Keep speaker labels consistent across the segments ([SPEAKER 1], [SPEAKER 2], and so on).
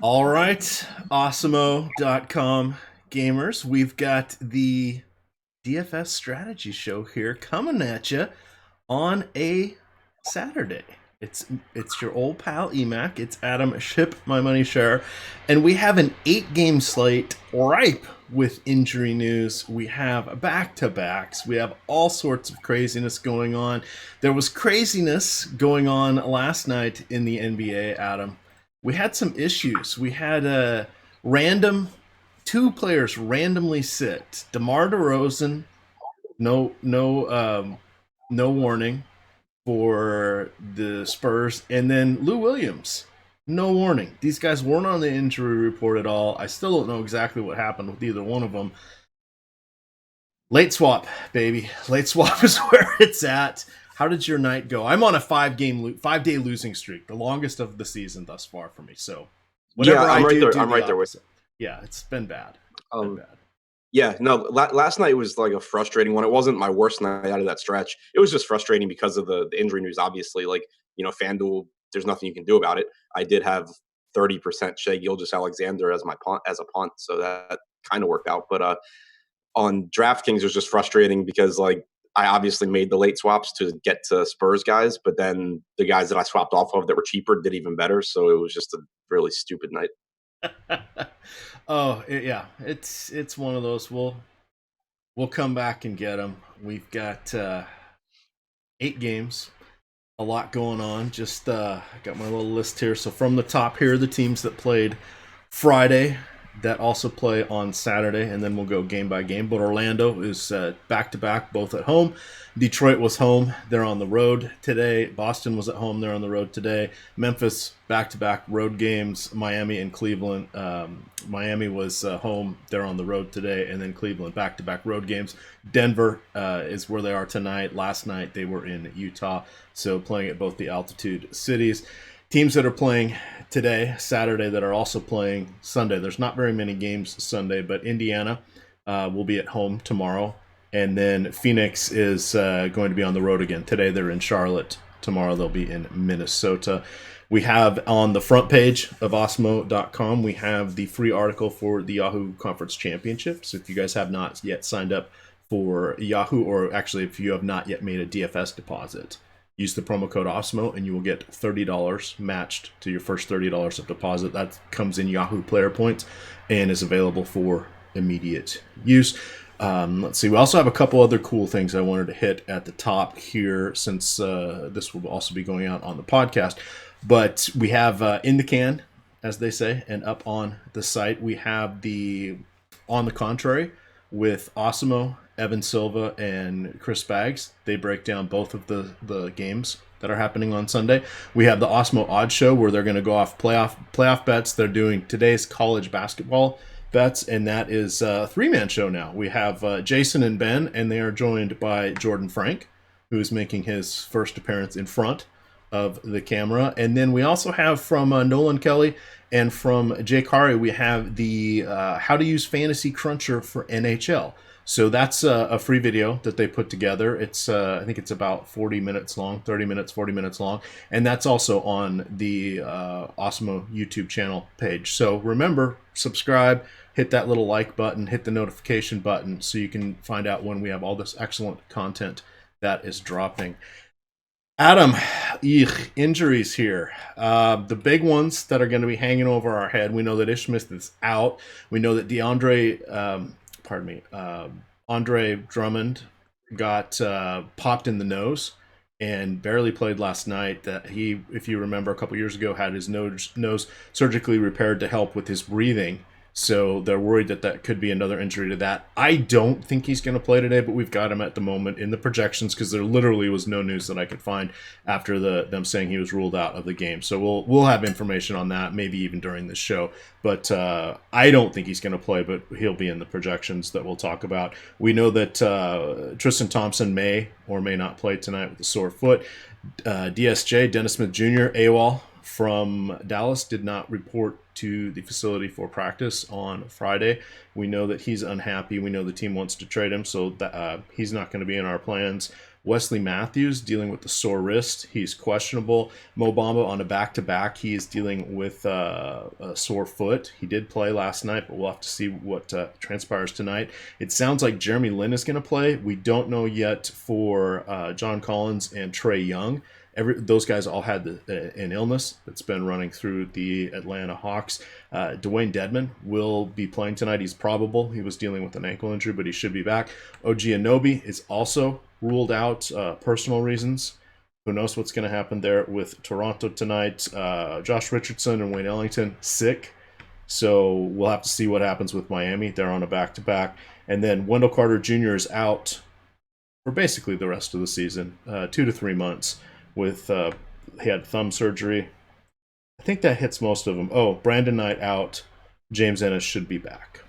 [SPEAKER 1] All right, Awesemo.com gamers, we've got the DFS strategy show here coming at you on a Saturday. It's your old pal Emac. It's Adam Ship My Money Share, and we have an 8-game slate ripe with injury news. We have back-to-backs. We have all sorts of craziness going on. There was craziness going on last night in the NBA, Adam. We had some issues. We had a random two players randomly sit. DeMar DeRozan, no warning for the Spurs, and then Lou Williams, no warning. These guys weren't on the injury report at all. I still don't know exactly what happened with either one of them. Late swap, baby. Late swap is where it's at. How did your night go? I'm on a 5-day losing streak, the longest of the season thus far for me. So
[SPEAKER 2] Yeah,
[SPEAKER 1] whatever
[SPEAKER 2] I'm
[SPEAKER 1] I
[SPEAKER 2] right
[SPEAKER 1] do,
[SPEAKER 2] there.
[SPEAKER 1] do
[SPEAKER 2] I'm
[SPEAKER 1] the
[SPEAKER 2] right there with.
[SPEAKER 1] opposite. Yeah, it's been bad. Been
[SPEAKER 2] Um,
[SPEAKER 1] bad.
[SPEAKER 2] yeah, no. Last night was like a frustrating one. It wasn't my worst night out of that stretch. It was just frustrating because of the injury news. Obviously, FanDuel, there's nothing you can do about it. I did have 30% Shea Gilgeous-Alexander as my punt as a punt, so that kind of worked out. But on DraftKings, it was just frustrating because I obviously made the late swaps to get to Spurs guys, but then the guys that I swapped off of that were cheaper did even better. So it was just a really stupid night.
[SPEAKER 1] Yeah, it's one of those. We'll come back and get them. We've got 8 games, a lot going on. Just got my little list here. So from the top here are the teams that played Friday that also play on Saturday, and then we'll go game by game. But Orlando is back to back, both at home. Detroit was home; they're on the road today. Boston was at home; they're on the road today. Memphis back to back road games. Miami and Cleveland. Miami was home; they're on the road today, and then Cleveland back to back road games. Denver is where they are tonight. Last night they were in Utah, so playing at both the altitude cities. Teams that are playing today, Saturday, that are also playing Sunday. There's not very many games Sunday, but Indiana will be at home tomorrow. And then Phoenix is going to be on the road again. Today they're in Charlotte. Tomorrow they'll be in Minnesota. We have on the front page of Osmo.com, we have the free article for the Yahoo Conference Championship. So if you guys have not yet signed up for Yahoo, or actually if you have not yet made a DFS deposit, use the promo code Osmo and you will get $30 matched to your first $30 of deposit. That comes in Yahoo Player Points and is available for immediate use. Let's see. We also have a couple other cool things I wanted to hit at the top here, since this will also be going out on the podcast. But we have in the can, as they say, and up on the site, we have the On the Contrary with Osimo, Evan Silva, and Chris Baggs. They break down both of the games that are happening on Sunday. We have the Osmo Odds Show, where they're going to go off playoff bets. They're doing today's college basketball bets, and that is a 3-man show now. We have Jason and Ben, and they are joined by Jordan Frank, who is making his first appearance in front of the camera. And then we also have from Nolan Kelly and from Jake Hari, we have the How to Use Fantasy Cruncher for NHL. So that's a free video that they put together. It's I think it's about 40 minutes long, 30 minutes, 40 minutes long. And that's also on the Osmo YouTube channel page. So remember, subscribe, hit that little like button, hit the notification button so you can find out when we have all this excellent content that is dropping. Adam, injuries here. The big ones that are going to be hanging over our head. We know that Ish Smith is out. We know that Andre Drummond got popped in the nose and barely played last night. That he, if you remember, a couple years ago had his nose surgically repaired to help with his breathing. So they're worried that that could be another injury to that. I don't think he's going to play today, but we've got him at the moment in the projections because there literally was no news that I could find after them saying he was ruled out of the game. So we'll have information on that, maybe even during this show. But I don't think he's going to play, but he'll be in the projections that we'll talk about. We know that Tristan Thompson may or may not play tonight with a sore foot. DSJ, Dennis Smith Jr., AWOL from Dallas, did not report to the facility for practice on Friday. We know that he's unhappy. We know the team wants to trade him, so he's not going to be in our plans. Wesley Matthews dealing with the sore wrist. He's questionable. Mo Bamba on a back-to-back. He is dealing with a sore foot. He did play last night, but we'll have to see what transpires tonight. It sounds like Jeremy Lin is going to play. We don't know yet for John Collins and Trae Young. Those guys all had an illness that's been running through the Atlanta Hawks. Dwayne Dedmon will be playing tonight. He's probable. He was dealing with an ankle injury, but he should be back. OG Anunoby is also ruled out, personal reasons. Who knows what's going to happen there with Toronto tonight. Josh Richardson and Wayne Ellington sick. So we'll have to see what happens with Miami. They're on a back-to-back. And then Wendell Carter Jr. is out for basically the rest of the season, 2 to 3 months. He had thumb surgery. I think that hits most of them. Oh, Brandon Knight out. James Ennis should be back.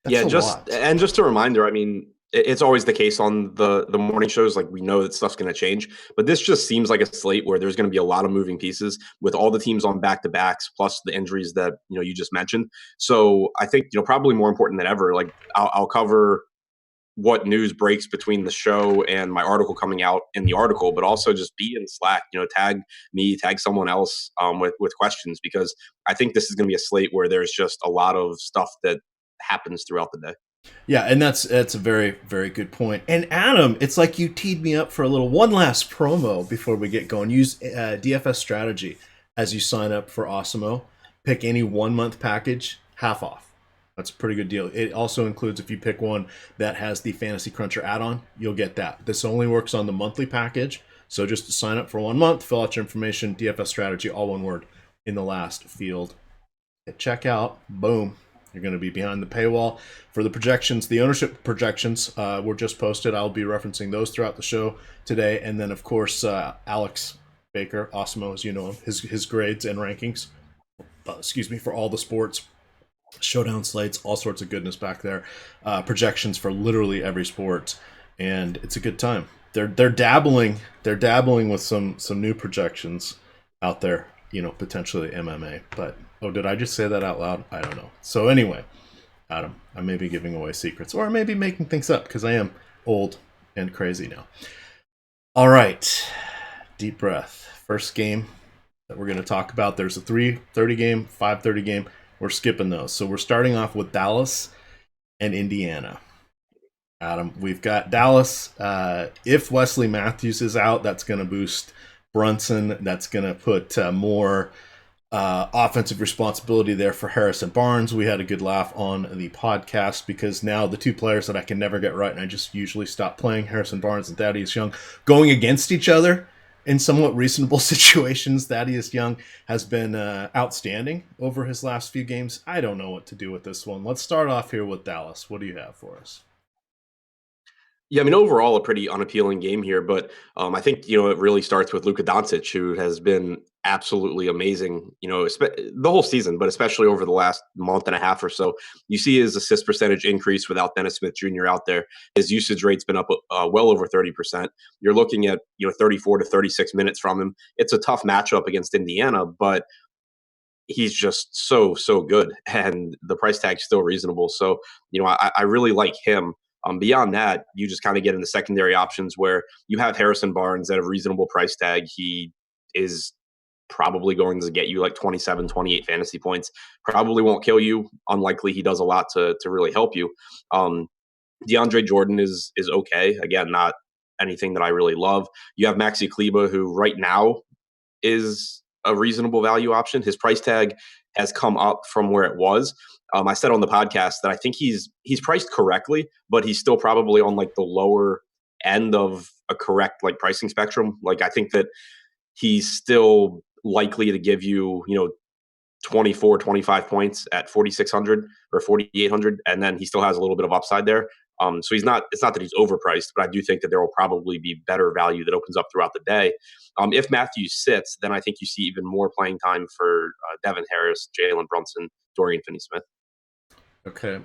[SPEAKER 2] That's just a reminder, I mean, it's always the case on the morning shows. Like, we know that stuff's going to change, but this just seems like a slate where there's going to be a lot of moving pieces with all the teams on back-to-backs plus the injuries that, you just mentioned. So I think, probably more important than ever, like I'll cover what news breaks between the show and my article coming out in the article, but also just be in Slack, tag me, tag someone else with questions, because I think this is going to be a slate where there's just a lot of stuff that happens throughout the day.
[SPEAKER 1] Yeah, and that's a very, very good point. And Adam, it's like you teed me up for one last promo before we get going. Use DFS strategy as you sign up for Osimo. Pick any 1 month package, half off. That's a pretty good deal. It also includes, if you pick one that has the Fantasy Cruncher add-on, you'll get that. This only works on the monthly package. So just to sign up for 1 month, fill out your information, DFS strategy, all one word, in the last field. Hit checkout, boom. You're going to be behind the paywall. For the projections, the ownership projections were just posted. I'll be referencing those throughout the show today. And then, of course, Alex Baker, Osmo, as you know him, his grades and rankings, for all the sports. Showdown slates, all sorts of goodness back there. Projections for literally every sport, and it's a good time. They're dabbling with some new projections out there. Potentially MMA. But did I just say that out loud? I don't know. So anyway, Adam, I may be giving away secrets, or I may be making things up because I am old and crazy now. All right, deep breath. First game that we're going to talk about. There's a 3:30 game, 5:30 game. We're skipping those. So we're starting off with Dallas and Indiana. Adam, we've got Dallas. If Wesley Matthews is out, that's going to boost Brunson. That's going to put more offensive responsibility there for Harrison Barnes. We had a good laugh on the podcast because now the two players that I can never get right, and I just usually stop playing, Harrison Barnes and Thaddeus Young, going against each other in somewhat reasonable situations. Thaddeus Young has been outstanding over his last few games. I don't know what to do with this one. Let's start off here with Dallas. What do you have for us?
[SPEAKER 2] Yeah, I mean, overall, a pretty unappealing game here, but I think, it really starts with Luka Doncic, who has been absolutely amazing, the whole season, but especially over the last month and a half or so. You see his assist percentage increase without Dennis Smith Jr. out there. His usage rate's been up well over 30%. You're looking at, 34 to 36 minutes from him. It's a tough matchup against Indiana, but he's just so good, and the price tag's still reasonable. So, I really like him. Beyond that, you just kind of get into secondary options where you have Harrison Barnes at a reasonable price tag. He is probably going to get you like 27, 28 fantasy points. Probably won't kill you. Unlikely he does a lot to really help you. DeAndre Jordan is okay. Again, not anything that I really love. You have Maxi Kleba, who right now is a reasonable value option. His price tag has come up from where it was. I said on the podcast that I think he's priced correctly, but he's still probably on like the lower end of a correct like pricing spectrum. Like, I think that he's still likely to give you, 24, 25 points at 4,600 or 4,800. And then he still has a little bit of upside there. So it's not that he's overpriced, but I do think that there will probably be better value that opens up throughout the day. If Matthews sits, then I think you see even more playing time for Devin Harris, Jalen Brunson, Dorian Finney-Smith.
[SPEAKER 1] Okay.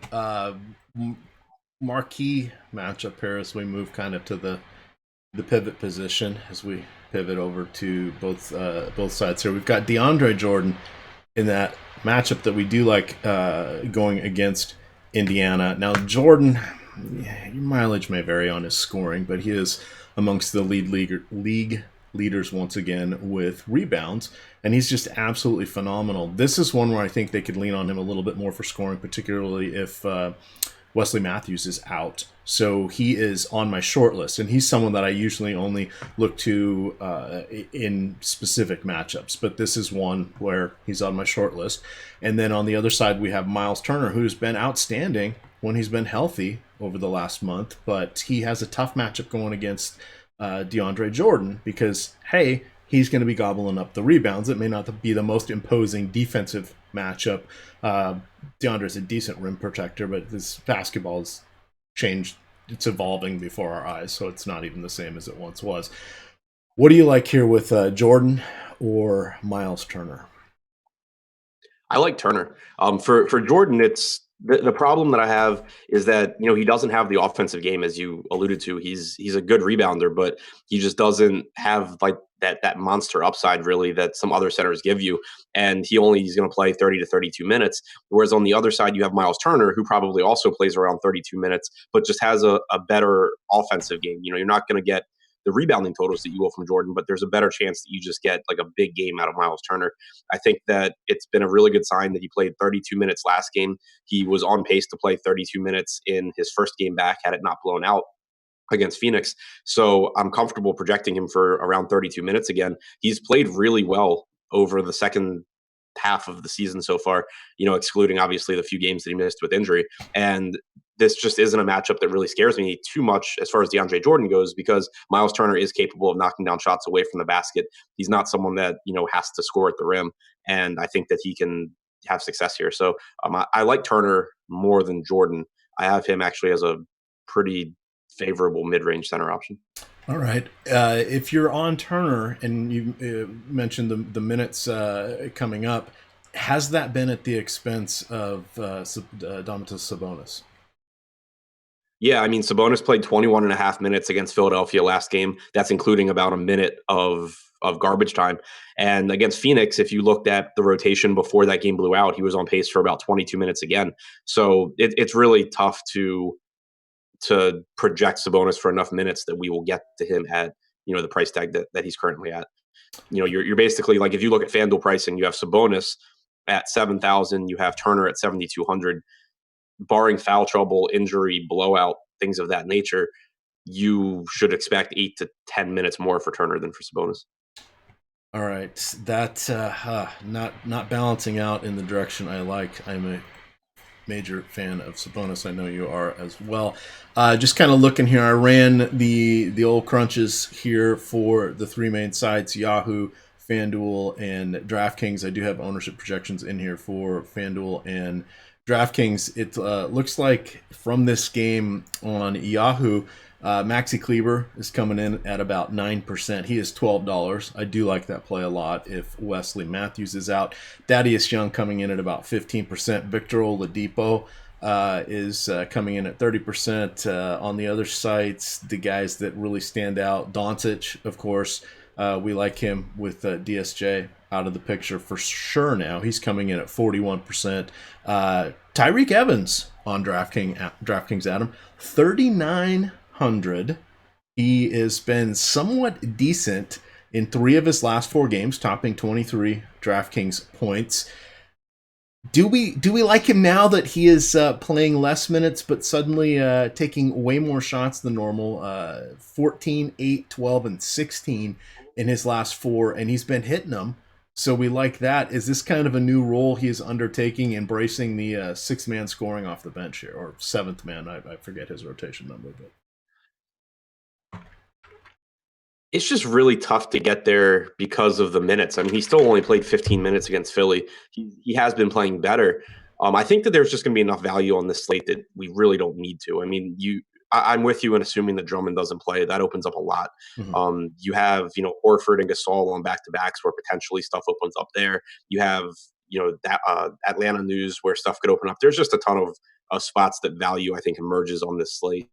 [SPEAKER 1] Marquee matchup here as we move kind of to the pivot position, as we pivot over to both sides here. We've got DeAndre Jordan in that matchup that we do like going against Indiana. Now, Jordan, your mileage may vary on his scoring, but he is amongst the league leaders once again with rebounds, and he's just absolutely phenomenal. This is one where I think they could lean on him a little bit more for scoring, particularly if Wesley Matthews is out. So he is on my short list, and he's someone that I usually only look to in specific matchups. But this is one where he's on my short list. And then on the other side, we have Myles Turner, who's been outstanding when he's been healthy over the last month. But he has a tough matchup going against DeAndre Jordan because, hey, he's going to be gobbling up the rebounds. It may not be the most imposing defensive matchup. DeAndre's a decent rim protector, but this basketball has changed. It's evolving before our eyes, so it's not even the same as it once was. What do you like here with Jordan or Myles Turner?
[SPEAKER 2] I like Turner. For Jordan, it's the problem that I have is that he doesn't have the offensive game as you alluded to. He's a good rebounder, but he just doesn't have like that monster upside really that some other centers give you. And he's going to play 30 to 32 minutes. Whereas on the other side, you have Myles Turner, who probably also plays around 32 minutes, but just has a better offensive game. You're not going to get the rebounding totals that you will from Jordan, but there's a better chance that you just get like a big game out of Myles Turner. I think that it's been a really good sign that he played 32 minutes last game. He was on pace to play 32 minutes in his first game back had it not blown out against Phoenix. So I'm comfortable projecting him for around 32 minutes again. He's played really well over the second half of the season so far, excluding obviously the few games that he missed with injury. And this just isn't a matchup that really scares me too much as far as DeAndre Jordan goes, because Myles Turner is capable of knocking down shots away from the basket. He's not someone that, has to score at the rim. And I think that he can have success here. So I like Turner more than Jordan. I have him actually as a pretty favorable mid-range center option.
[SPEAKER 1] All right. If you're on Turner and you mentioned the minutes coming up, has that been at the expense of Domantas Sabonis?
[SPEAKER 2] Yeah, I mean, Sabonis played 21 and a half minutes against Philadelphia last game. That's including about a minute of garbage time. And against Phoenix, if you looked at the rotation before that game blew out, he was on pace for about 22 minutes again. So it's really tough to project Sabonis for enough minutes that we will get to him at the price tag that he's currently at. You're basically like, if you look at FanDuel pricing, you have Sabonis at 7,000, you have Turner at 7,200. Barring foul trouble, injury, blowout, things of that nature, you should expect 8 to 10 minutes more for Turner than for Sabonis.
[SPEAKER 1] All right, that not balancing out in the direction I like. I'm a major fan of Sabonis. I know you are as well. Just kind of looking here, I ran the old crunches here for the three main sites: Yahoo, FanDuel, and DraftKings. I do have ownership projections in here for FanDuel and DraftKings. It looks like from this game on Yahoo, Maxi Kleber is coming in at about 9%. He is $12. I do like that play a lot if Wesley Matthews is out. Thaddeus Young coming in at about 15%. Victor Oladipo is coming in at 30%. On the other sites, the guys that really stand out, Doncic, of course. We like him with DSJ out of the picture for sure now. He's coming in at 41%. Tyreke Evans on DraftKings, Adam, 3,900. He has been somewhat decent in 3 of his last 4 games, topping 23 DraftKings points. Do we like him now that he is playing less minutes, but suddenly taking way more shots than normal? 14, 8, 12, and 16 in his last 4, and he's been hitting them. So we like that. Is this kind of a new role he is undertaking, embracing the 6-man scoring off the bench here, or 7th man? I forget his rotation number, but
[SPEAKER 2] It's just really tough to get there because of the minutes. I mean, he still only played 15 minutes against Philly. He has been playing better. I think that there's just going to be enough value on this slate that we really don't need to. I mean, I'm with you in assuming that Drummond doesn't play. That opens up a lot. You have, Horford and Gasol on back-to-backs where potentially stuff opens up there. You have, that Atlanta news where stuff could open up. There's just a ton of spots that value, I think, emerges on this slate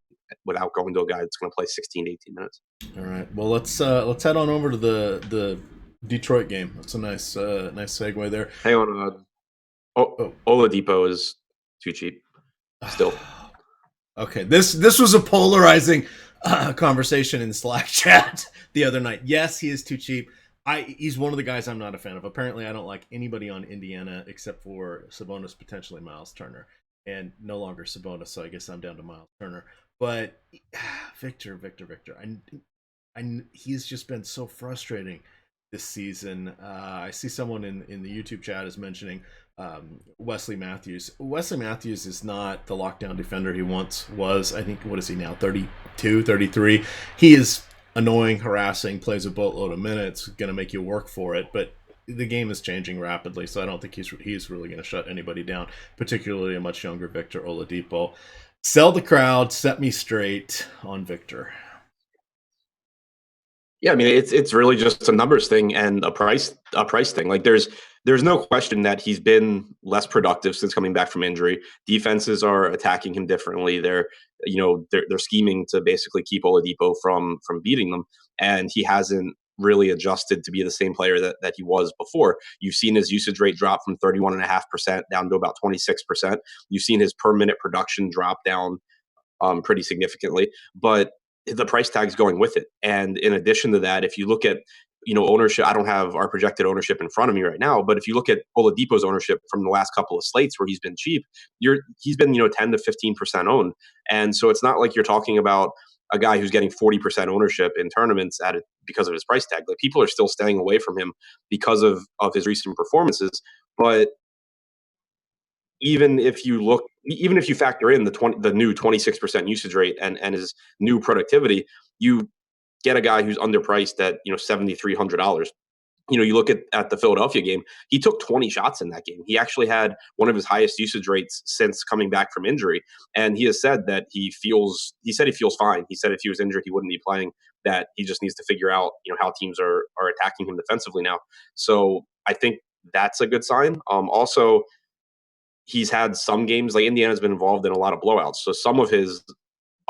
[SPEAKER 2] without going to a guy that's going to play 16 to 18 minutes.
[SPEAKER 1] All right. Well, let's head on over to the Detroit game. That's a nice segue there.
[SPEAKER 2] Hang on. Oladipo is too cheap still.
[SPEAKER 1] Okay, this was a polarizing conversation in Slack chat the other night. Yes, he is too cheap. He's one of the guys I'm not a fan of. Apparently, I don't like anybody on Indiana except for Sabonis, potentially Myles Turner, and no longer Sabonis. So I guess I'm down to Myles Turner. But Victor. He's just been so frustrating this season. I see someone in the YouTube chat is mentioning Wesley Matthews. Wesley Matthews is not the lockdown defender he once was. I think, what is he now, 32, 33? He is annoying, harassing, plays a boatload of minutes, going to make you work for it, but the game is changing rapidly, so I don't think he's really going to shut anybody down, particularly a much younger Victor Oladipo. Sell the crowd, set me straight on Victor.
[SPEAKER 2] Yeah, I mean it's really just a numbers thing and a price thing. Like there's no question that he's been less productive since coming back from injury. Defenses are attacking him differently. They're scheming to basically keep Oladipo from beating them, and he hasn't really adjusted to be the same player that he was before. You've seen his usage rate drop from 31.5% down to about 26%. You've seen his per minute production drop down pretty significantly, but the price tag's going with it. And in addition to that, if you look at ownership, I don't have our projected ownership in front of me right now, but if you look at Oladipo's ownership from the last couple of slates where he's been cheap, he's been 10 to 15% owned, and so it's not like you're talking about a guy who's getting 40% ownership in tournaments at it because of his price tag. Like people are still staying away from him because of his recent performances, but even if you factor in the new 26% usage rate and his new productivity, you get a guy who's underpriced at $7,300. You look at the Philadelphia game, he took 20 shots in that game. He actually had one of his highest usage rates since coming back from injury, and he has said that he feels fine. He said if he was injured, he wouldn't be playing. That he just needs to figure out how teams are attacking him defensively now. So I think that's a good sign. Also, he's had some games like Indiana's been involved in a lot of blowouts. So some of his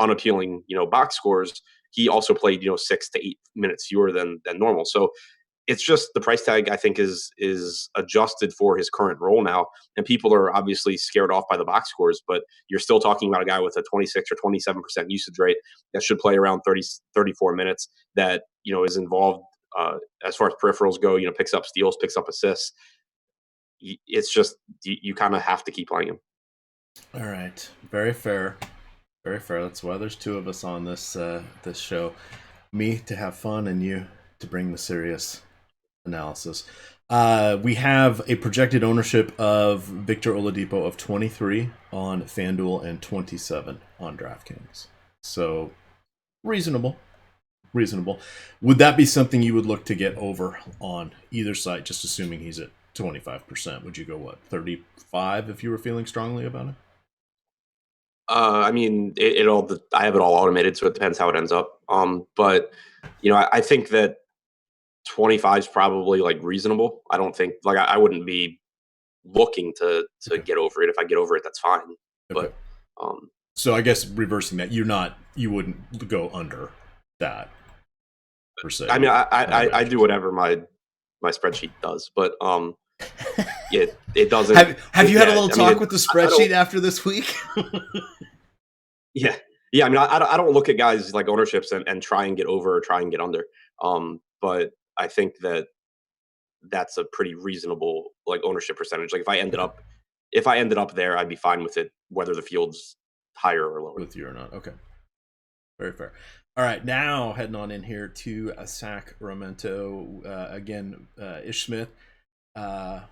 [SPEAKER 2] unappealing, box scores, he also played, 6 to 8 minutes fewer than normal. So it's just the price tag, I think, is adjusted for his current role now. And people are obviously scared off by the box scores, but you're still talking about a guy with a 26 or 27% usage rate that should play around 30, 34 minutes that, is involved as far as peripherals go, picks up steals, picks up assists. It's just you kind of have to keep playing him.
[SPEAKER 1] All right, very fair, very fair. That's why there's two of us on this show. Me to have fun and you to bring the serious analysis. We have a projected ownership of Victor Oladipo of 23 on FanDuel and 27 on DraftKings. So reasonable. Would that be something you would look to get over on either side, just assuming he's at 25%? Would you go, what, 35 if you were feeling strongly about it?
[SPEAKER 2] I mean, I have it all automated, so it depends how it ends up. But I think that 25 is probably like reasonable. I don't think I wouldn't be looking to
[SPEAKER 1] Okay.
[SPEAKER 2] get over it. If I get over it, that's fine.
[SPEAKER 1] Okay.
[SPEAKER 2] But
[SPEAKER 1] So I guess reversing that, you wouldn't go under that per se.
[SPEAKER 2] I mean, I do whatever my spreadsheet does, but it doesn't.
[SPEAKER 1] Have you had a little talk with the spreadsheet after this week?
[SPEAKER 2] Yeah. I mean, I don't look at guys like ownerships and try and get over or try and get under. But I think that's a pretty reasonable like ownership percentage. Like if I ended up there, I'd be fine with it, whether the field's higher or lower.
[SPEAKER 1] With you or not. Okay. Very fair. All right, now heading on in here to Sacramento. Again, Ish Smith. I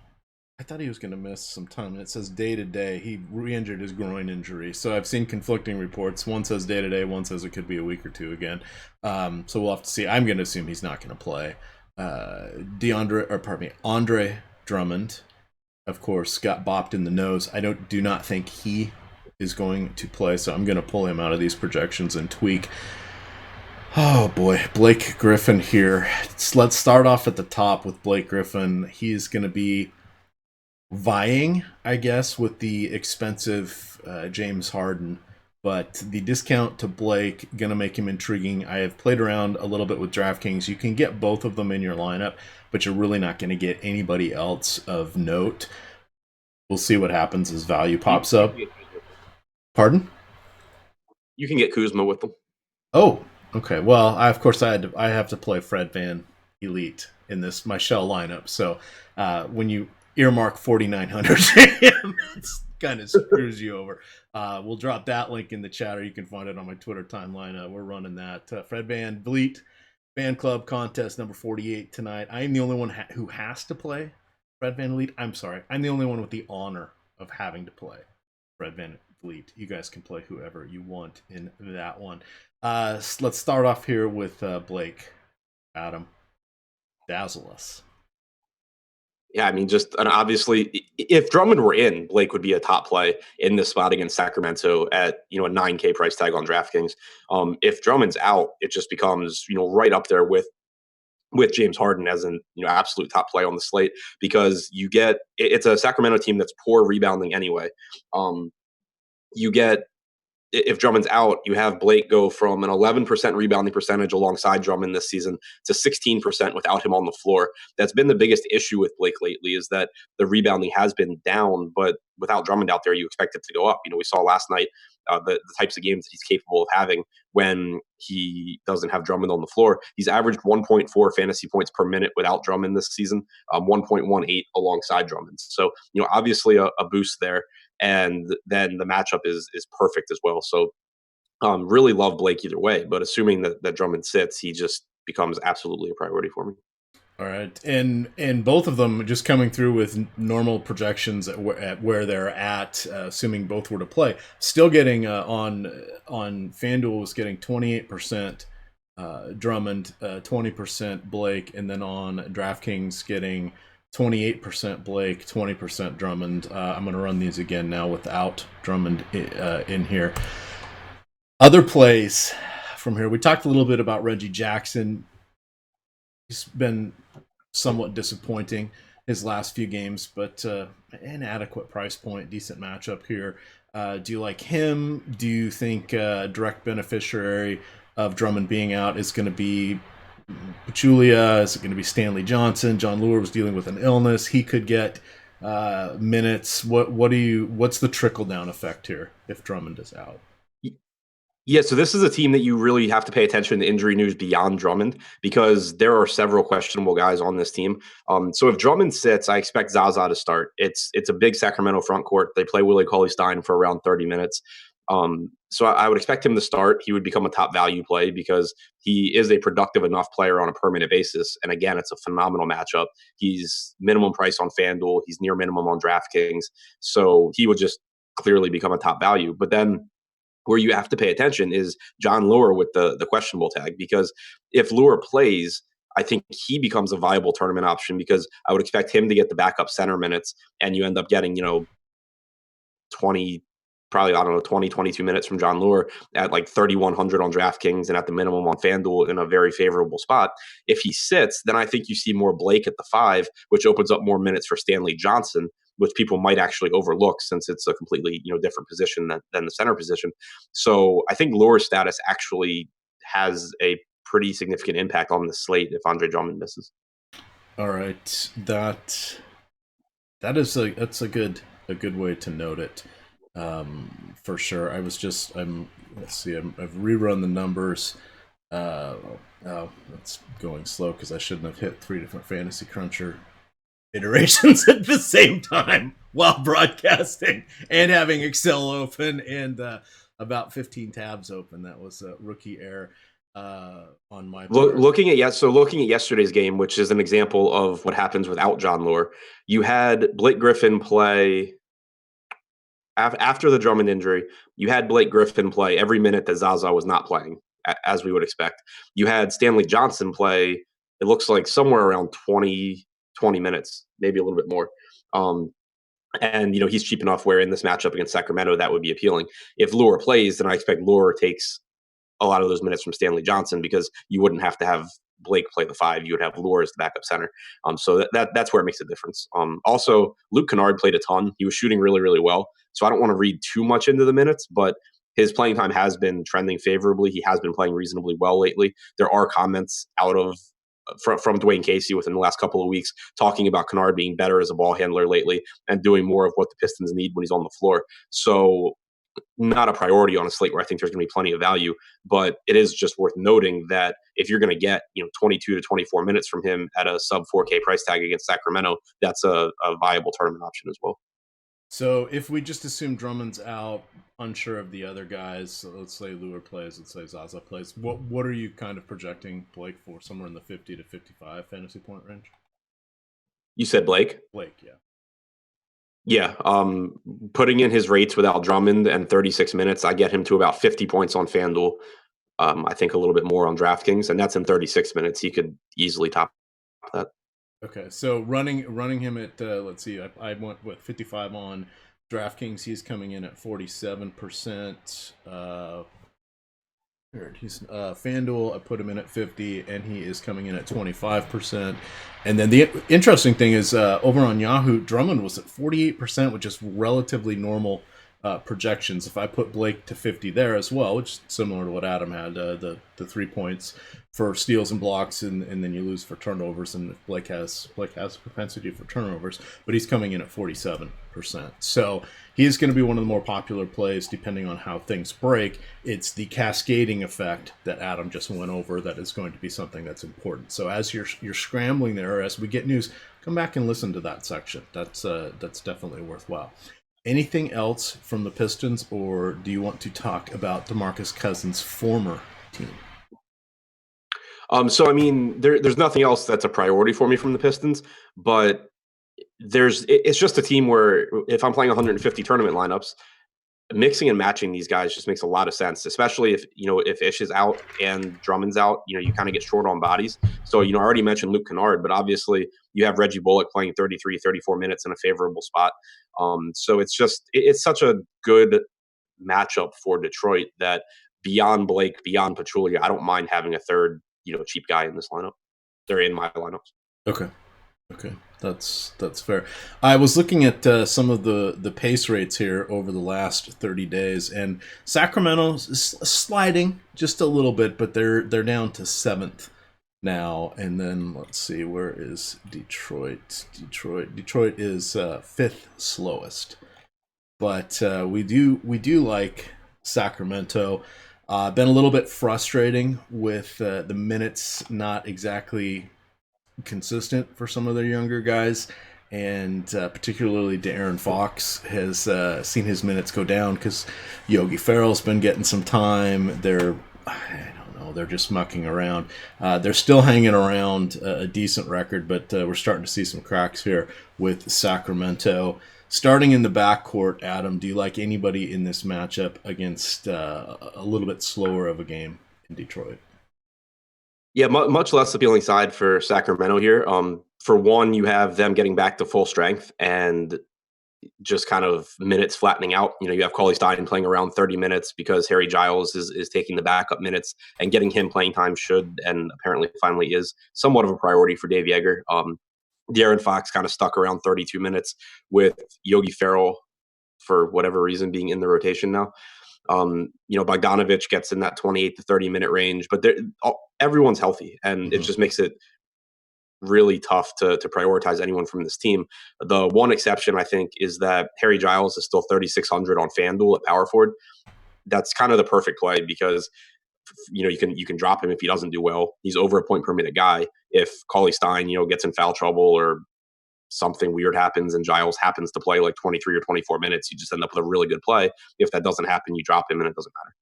[SPEAKER 1] thought he was going to miss some time, and it says day-to-day. He re-injured his groin injury. So I've seen conflicting reports. One says day-to-day, one says it could be a week or two again. So we'll have to see. I'm going to assume he's not going to play. Andre Drummond, of course, got bopped in the nose. I do not think he is going to play, so I'm going to pull him out of these projections and tweak. Oh boy, Blake Griffin here. Let's start off at the top with Blake Griffin. He's going to be vying, I guess, with the expensive James Harden, but the discount to Blake going to make him intriguing. I have played around a little bit with DraftKings. You can get both of them in your lineup, but you're really not going to get anybody else of note. We'll see what happens as value pops up. Pardon?
[SPEAKER 2] You can get Kuzma with them.
[SPEAKER 1] Oh, okay. Well, I have to play Fred Van Elite in this my shell lineup. So when you earmark 4,900, it kind of screws you over. We'll drop that link in the chat, or you can find it on my Twitter timeline. We're running that Fred Van Vliet Fan Club contest number 48 tonight. I am the only one who has to play Fred Van Vliet. I'm sorry, I'm the only one with the honor of having to play Fred Van Vliet. You guys can play whoever you want in that one. Let's start off here with Blake. Adam, dazzle us.
[SPEAKER 2] Yeah, I mean, just and obviously, if Drummond were in, Blake would be a top play in this spot against Sacramento at a 9K price tag on DraftKings. If Drummond's out, it just becomes right up there with James Harden as an absolute top play on the slate because it's a Sacramento team that's poor rebounding anyway. You get if Drummond's out, you have Blake go from an 11% rebounding percentage alongside Drummond this season to 16% without him on the floor. That's been the biggest issue with Blake lately is that the rebounding has been down, but without Drummond out there, you expect it to go up. We saw last night the types of games that he's capable of having when he doesn't have Drummond on the floor. He's averaged 1.4 fantasy points per minute without Drummond this season, 1.18 alongside Drummond. So, obviously a boost there. And then the matchup is perfect as well. So really love Blake either way, but assuming that Drummond sits, he just becomes absolutely a priority for me.
[SPEAKER 1] All right, and both of them just coming through with normal projections at where they're at, assuming both were to play. Still getting on FanDuel was getting 28% Drummond, 20% Blake, and then on DraftKings getting 28% Blake, 20% Drummond. I'm going to run these again now without Drummond in here. Other plays from here. We talked a little bit about Reggie Jackson. He's been somewhat disappointing his last few games, but an adequate price point, decent matchup here. Do you like him? Do you think direct beneficiary of Drummond being out is going to be Pachulia? Is it going to be Stanley Johnson? John Lure was dealing with an illness. He could get minutes. What's the trickle down effect here if Drummond is out?
[SPEAKER 2] Yeah, so this is a team that you really have to pay attention to injury news beyond Drummond because there are several questionable guys on this team. So if Drummond sits, I expect Zaza to start. It's a big Sacramento front court. They play Willie Cauley-Stein for around 30 minutes. So I would expect him to start. He would become a top value play because he is a productive enough player on a permanent basis. And again, it's a phenomenal matchup. He's minimum price on FanDuel. He's near minimum on DraftKings. So he would just clearly become a top value. But then where you have to pay attention is John Lure with the questionable tag, because if Lure plays, I think he becomes a viable tournament option because I would expect him to get the backup center minutes and you end up getting, 20, probably, 20, 22 minutes from John Lure at like 3,100 on DraftKings and at the minimum on FanDuel in a very favorable spot. If he sits, then I think you see more Blake at the 5, which opens up more minutes for Stanley Johnson, which people might actually overlook since it's a completely different position than the center position. So I think Lure's status actually has a pretty significant impact on the slate if Andre Drummond misses.
[SPEAKER 1] All right, that's a good way to note it, for sure. Let's see, I've rerun the numbers. It's going slow because I shouldn't have hit 3 different Fantasy Cruncher iterations at the same time while broadcasting and having Excel open and about 15 tabs open. That was a rookie error on my part.
[SPEAKER 2] Looking at yesterday's game, which is an example of what happens without John Lure, you had Blake Griffin play after the Drummond injury. You had Blake Griffin play every minute that Zaza was not playing, as we would expect. You had Stanley Johnson play, it looks like somewhere around 20 minutes, maybe a little bit more. And he's cheap enough where in this matchup against Sacramento, that would be appealing. If Lure plays, then I expect Lure takes a lot of those minutes from Stanley Johnson because you wouldn't have to have Blake play the 5. You would have Lure as the backup center. So that's where it makes a difference. Also, Luke Kennard played a ton. He was shooting really, really well. So I don't want to read too much into the minutes, but his playing time has been trending favorably. He has been playing reasonably well lately. There are comments from Dwayne Casey within the last couple of weeks talking about Kennard being better as a ball handler lately and doing more of what the Pistons need when he's on the floor. So not a priority on a slate where I think there's going to be plenty of value, but it is just worth noting that if you're going to get 22 to 24 minutes from him at a sub 4K price tag against Sacramento, that's a viable tournament option as well.
[SPEAKER 1] So if we just assume Drummond's out, unsure of the other guys, so let's say Lure plays, let's say Zaza plays, what are you kind of projecting Blake for? Somewhere in the 50 to 55 fantasy point range?
[SPEAKER 2] You said Blake?
[SPEAKER 1] Blake, yeah.
[SPEAKER 2] Yeah, putting in his rates without Drummond and 36 minutes, I get him to about 50 points on FanDuel. I think a little bit more on DraftKings, and that's in 36 minutes. He could easily top that.
[SPEAKER 1] Okay, so running him at let's see, I went with 55 on DraftKings. He's coming in at 47%. He's FanDuel. I put him in at 50, and he is coming in at 25%. And then the interesting thing is over on Yahoo, Drummond was at 48%, which is relatively normal projections. If I put Blake to 50 there as well, which is similar to what Adam had, the 3 points for steals and blocks, and then you lose for turnovers. And Blake has a propensity for turnovers, but he's coming in at 47%. So he's going to be one of the more popular plays depending on how things break. It's the cascading effect that Adam just went over that is going to be something that's important. So as you're scrambling there, as we get news, come back and listen to that section. That's definitely worthwhile. Anything else from the Pistons, or do you want to talk about DeMarcus Cousins' former team?
[SPEAKER 2] So I mean, there's nothing else that's a priority for me from the Pistons, but it's just a team where if I'm playing 150 tournament lineups, mixing and matching these guys just makes a lot of sense, especially if Ish is out and Drummond's out, you kind of get short on bodies. So, I already mentioned Luke Kennard, but obviously you have Reggie Bullock playing 33, 34 minutes in a favorable spot. So it's such a good matchup for Detroit that beyond Blake, beyond Pachulia, I don't mind having a third, cheap guy in this lineup. They're in my lineups.
[SPEAKER 1] Okay, that's fair. I was looking at some of the pace rates here over the last 30 days, and Sacramento's sliding just a little bit, but they're down to 7th now. And then let's see, where is Detroit? Detroit is 5th slowest, but we do like Sacramento. Been a little bit frustrating with the minutes not exactly consistent for some of their younger guys, and particularly De'Aaron Fox has seen his minutes go down because Yogi Ferrell's been getting some time. They're just mucking around. They're still hanging around a decent record, but we're starting to see some cracks here with Sacramento. Starting in the backcourt, Adam, do you like anybody in this matchup against a little bit slower of a game in Detroit?
[SPEAKER 2] Yeah, much less appealing side for Sacramento here. For one, you have them getting back to full strength and just kind of minutes flattening out. You have Kawhi Leonard playing around 30 minutes because Harry Giles is taking the backup minutes, and getting him playing time should, and apparently finally is, somewhat of a priority for Dave Yeager. De'Aaron Fox kind of stuck around 32 minutes with Yogi Ferrell for whatever reason being in the rotation now. Bogdanovich gets in that 28 to 30 minute range, but everyone's healthy, and it just makes it really tough to prioritize anyone from this team. The one exception, I think, is that Harry Giles is still 3,600 on FanDuel at power forward. That's kind of the perfect play because you can drop him if he doesn't do well. He's over a point per minute guy. If Kawhi Stein gets in foul trouble or something weird happens and Giles happens to play like 23 or 24 minutes, you just end up with a really good play. If that doesn't happen, you drop him and it doesn't matter.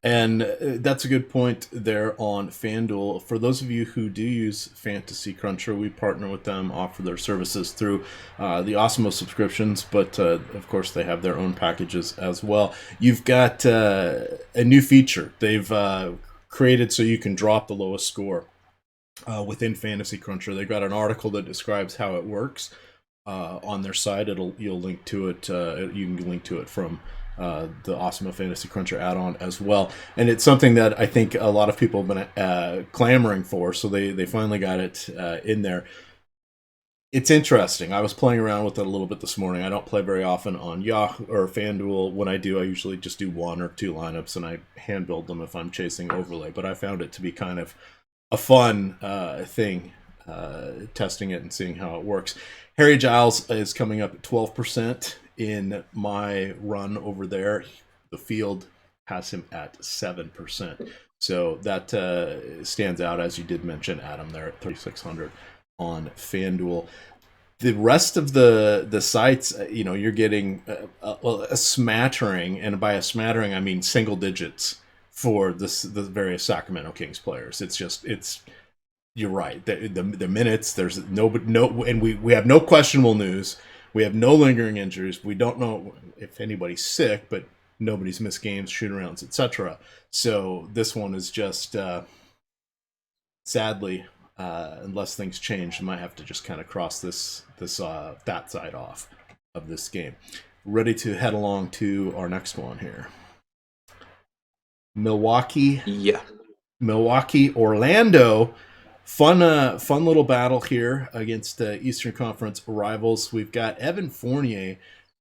[SPEAKER 1] And that's a good point there on FanDuel. For those of you who do use Fantasy Cruncher, we partner with them, offer their services through the Osmo subscriptions, but of course they have their own packages as well. You've got a new feature they've created so you can drop the lowest score within Fantasy Cruncher. They've got an article that describes how it works on their site. You'll link to it. You can link to it from the Osmo Fantasy Cruncher add-on as well, and it's something that I think a lot of people have been clamoring for, so they finally got it in there. It's interesting. I was playing around with it a little bit this morning. I don't play very often on Yahoo or FanDuel. When I do, I usually just do 1 or 2 lineups, and I hand build them if I'm chasing overlay, but I found it to be kind of a fun thing, testing it and seeing how it works. Harry Giles is coming up at 12% in my run over there. The field has him at 7%. So that stands out, as you did mention, Adam, there at 3,600 on FanDuel. The rest of the sites, you're getting a smattering, and by a smattering, I mean single digits for the various Sacramento Kings players. You're right. The minutes, there's no, and we have no questionable news. We have no lingering injuries. We don't know if anybody's sick, but nobody's missed games, shoot-arounds, etc. So this one is just, sadly, unless things change, I might have to just kind of cross that side off of this game. Ready to head along to our next one here. Milwaukee, Orlando. Fun little battle here against Eastern Conference rivals. We've got Evan Fournier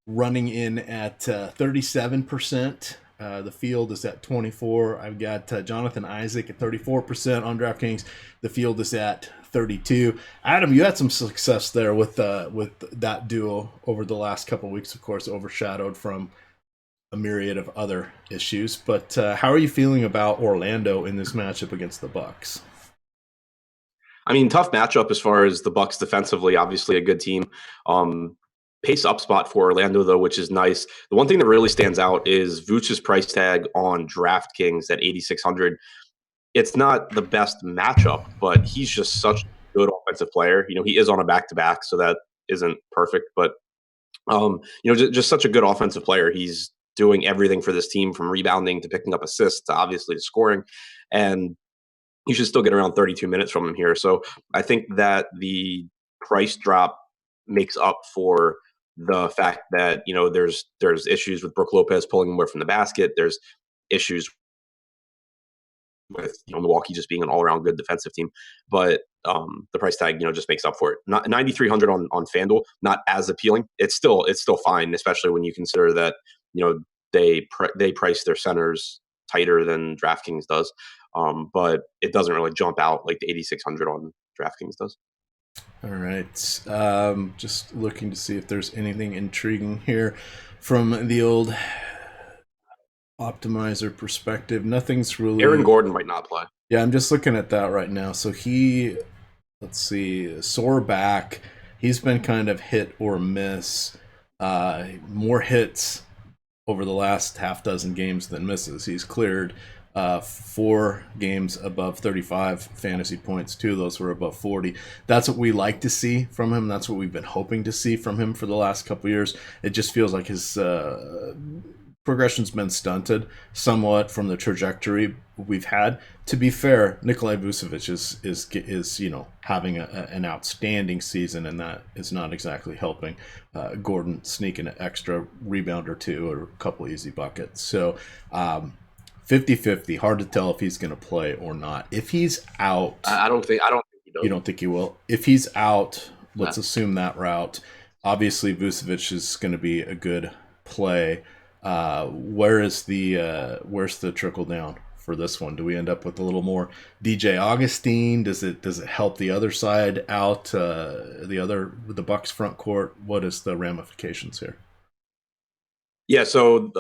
[SPEAKER 1] running in at 37%. The field is at 24%. I've got Jonathan Isaac at 34% on DraftKings. The field is at 32%. Adam, you had some success there with that duo over the last couple of weeks, of course, overshadowed from a myriad of other issues. But how are you feeling about Orlando in this matchup against the Bucks?
[SPEAKER 2] I mean, tough matchup as far as the Bucks defensively. Obviously, a good team. Pace up spot for Orlando, though, which is nice. The one thing that really stands out is Vooch's price tag on DraftKings at 8,600. It's not the best matchup, but he's just such a good offensive player. He is on a back-to-back, so that isn't perfect. But, just such a good offensive player. He's doing everything for this team, from rebounding to picking up assists to obviously to scoring. And you should still get around 32 minutes from him here. So I think that the price drop makes up for the fact that, there's issues with Brook Lopez pulling more from the basket. There's issues with Milwaukee just being an all-around good defensive team. But the price tag, just makes up for it. Not 9,300 on FanDuel, not as appealing. It's still fine, especially when you consider that, they price their centers tighter than DraftKings does. But it doesn't really jump out like the 8,600 on DraftKings does.
[SPEAKER 1] All right. Just looking to see if there's anything intriguing here from the old optimizer perspective. Nothing's really...
[SPEAKER 2] Aaron Gordon might not play.
[SPEAKER 1] Yeah, I'm just looking at that right now. So let's see, sore back. He's been kind of hit or miss. More hits over the last half dozen games than misses. He's cleared 4 games above 35 fantasy points. 2 of those were above 40. That's what we like to see from him. That's what we've been hoping to see from him for the last couple of years. It just feels like his progression's been stunted somewhat from the trajectory we've had. To be fair, Nikolai Vucevic is having an outstanding season, and that is not exactly helping Gordon sneak an extra rebound or 2 or a couple easy buckets. So 50-50. Hard to tell if he's going to play or not. If he's out,
[SPEAKER 2] I don't think he does.
[SPEAKER 1] You don't think he will? If he's out, let's assume that route. Obviously, Vucevic is going to be a good play. Where's the trickle down for this one? Do we end up with a little more DJ Augustine? Does it help the other side out? The Bucks front court. What is the ramifications here?
[SPEAKER 2] Yeah, so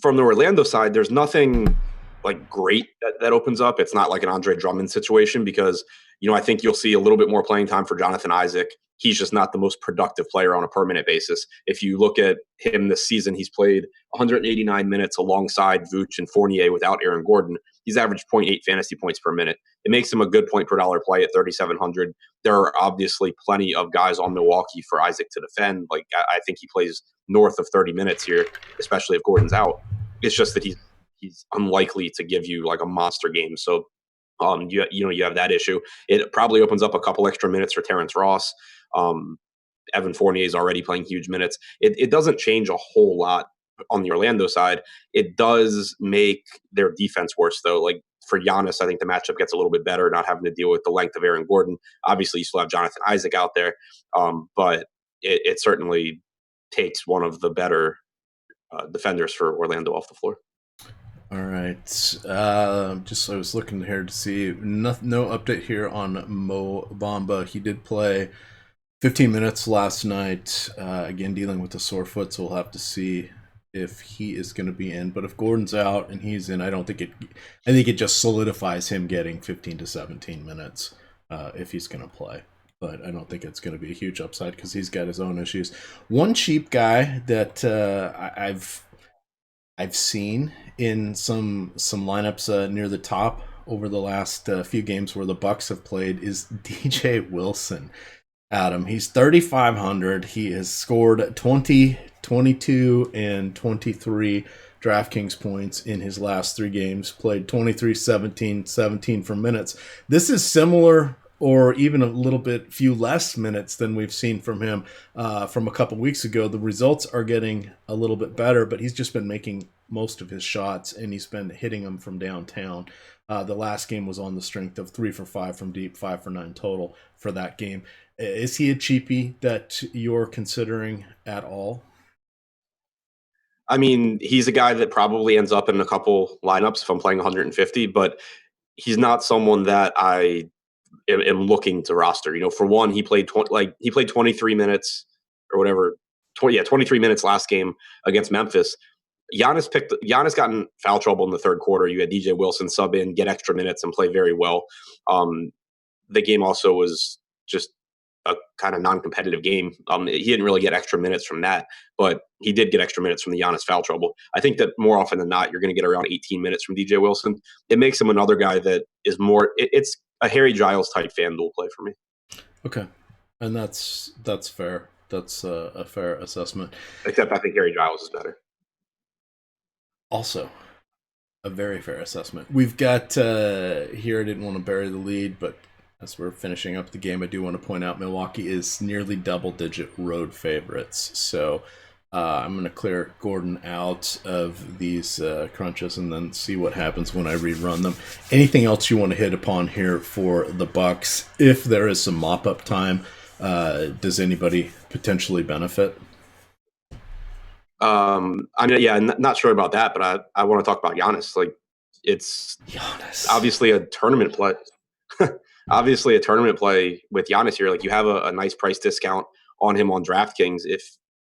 [SPEAKER 2] from the Orlando side, there's nothing like great that opens up. It's not like an Andre Drummond situation because, I think you'll see a little bit more playing time for Jonathan Isaac. He's just not the most productive player on a permanent basis. If you look at him this season, he's played 189 minutes alongside Vooch and Fournier without Aaron Gordon. He's averaged 0.8 fantasy points per minute. It makes him a good point per dollar play at 3,700. There are obviously plenty of guys on Milwaukee for Isaac to defend. Like, I think he plays north of 30 minutes here, especially if Gordon's out. It's just that he's unlikely to give you like a monster game. So you have that issue. It probably opens up a couple extra minutes for Terrence Ross. Evan Fournier is already playing huge minutes. It doesn't change a whole lot on the Orlando side. It does make their defense worse, though. Like for Giannis, I think the matchup gets a little bit better, not having to deal with the length of Aaron Gordon. Obviously, you still have Jonathan Isaac out there, but it certainly takes one of the better defenders for Orlando off the floor.
[SPEAKER 1] All right. I was looking here to see no update here on Mo Bamba. He did play 15 minutes last night. Again, dealing with a sore foot, so we'll have to see if he is going to be in. But if Gordon's out and he's in, I don't think it. I think it just solidifies him getting 15 to 17 minutes if he's going to play. But I don't think it's going to be a huge upside because he's got his own issues. One cheap guy that I've seen in some lineups near the top over the last few games where the Bucks have played is DJ Wilson. Adam, he's 3,500. He has scored 20, 22, and 23 DraftKings points in his last 3 games. Played 23, 17, 17 for minutes. This is similar or even a little bit few less minutes than we've seen from him from a couple weeks ago. The results are getting a little bit better, but he's just been making most of his shots, and he's been hitting them from downtown. The last game was on the strength of 3 for 5 from deep, 5 for 9 total for that game. Is he a cheapie that you're considering at all?
[SPEAKER 2] I mean, he's a guy that probably ends up in a couple lineups if I'm playing 150, but he's not someone that I am looking to roster. For one, he played 23 minutes or whatever. 23 minutes last game against Memphis. Giannis got in foul trouble in the third quarter. You had DJ Wilson sub in, get extra minutes, and play very well. The game also was just a kind of non-competitive game. He didn't really get extra minutes from that, but he did get extra minutes from the Giannis foul trouble. I think that more often than not, you're going to get around 18 minutes from DJ Wilson. It makes him another guy that is more. It's a Harry Giles type FanDuel play for me.
[SPEAKER 1] Okay, and that's fair. That's a fair assessment.
[SPEAKER 2] Except I think Harry Giles is better.
[SPEAKER 1] Also, a very fair assessment. We've got here. I didn't want to bury the lead, but as we're finishing up the game, I do want to point out Milwaukee is nearly double-digit road favorites. So I'm going to clear Gordon out of these crunches and then see what happens when I rerun them. Anything else you want to hit upon here for the Bucks? If there is some mop-up time, does anybody potentially benefit?
[SPEAKER 2] Not sure about that, but I want to talk about Giannis. Like, it's
[SPEAKER 1] Giannis.
[SPEAKER 2] Obviously a tournament play. Obviously a tournament play with Giannis here. Like, you have a nice price discount on him on DraftKings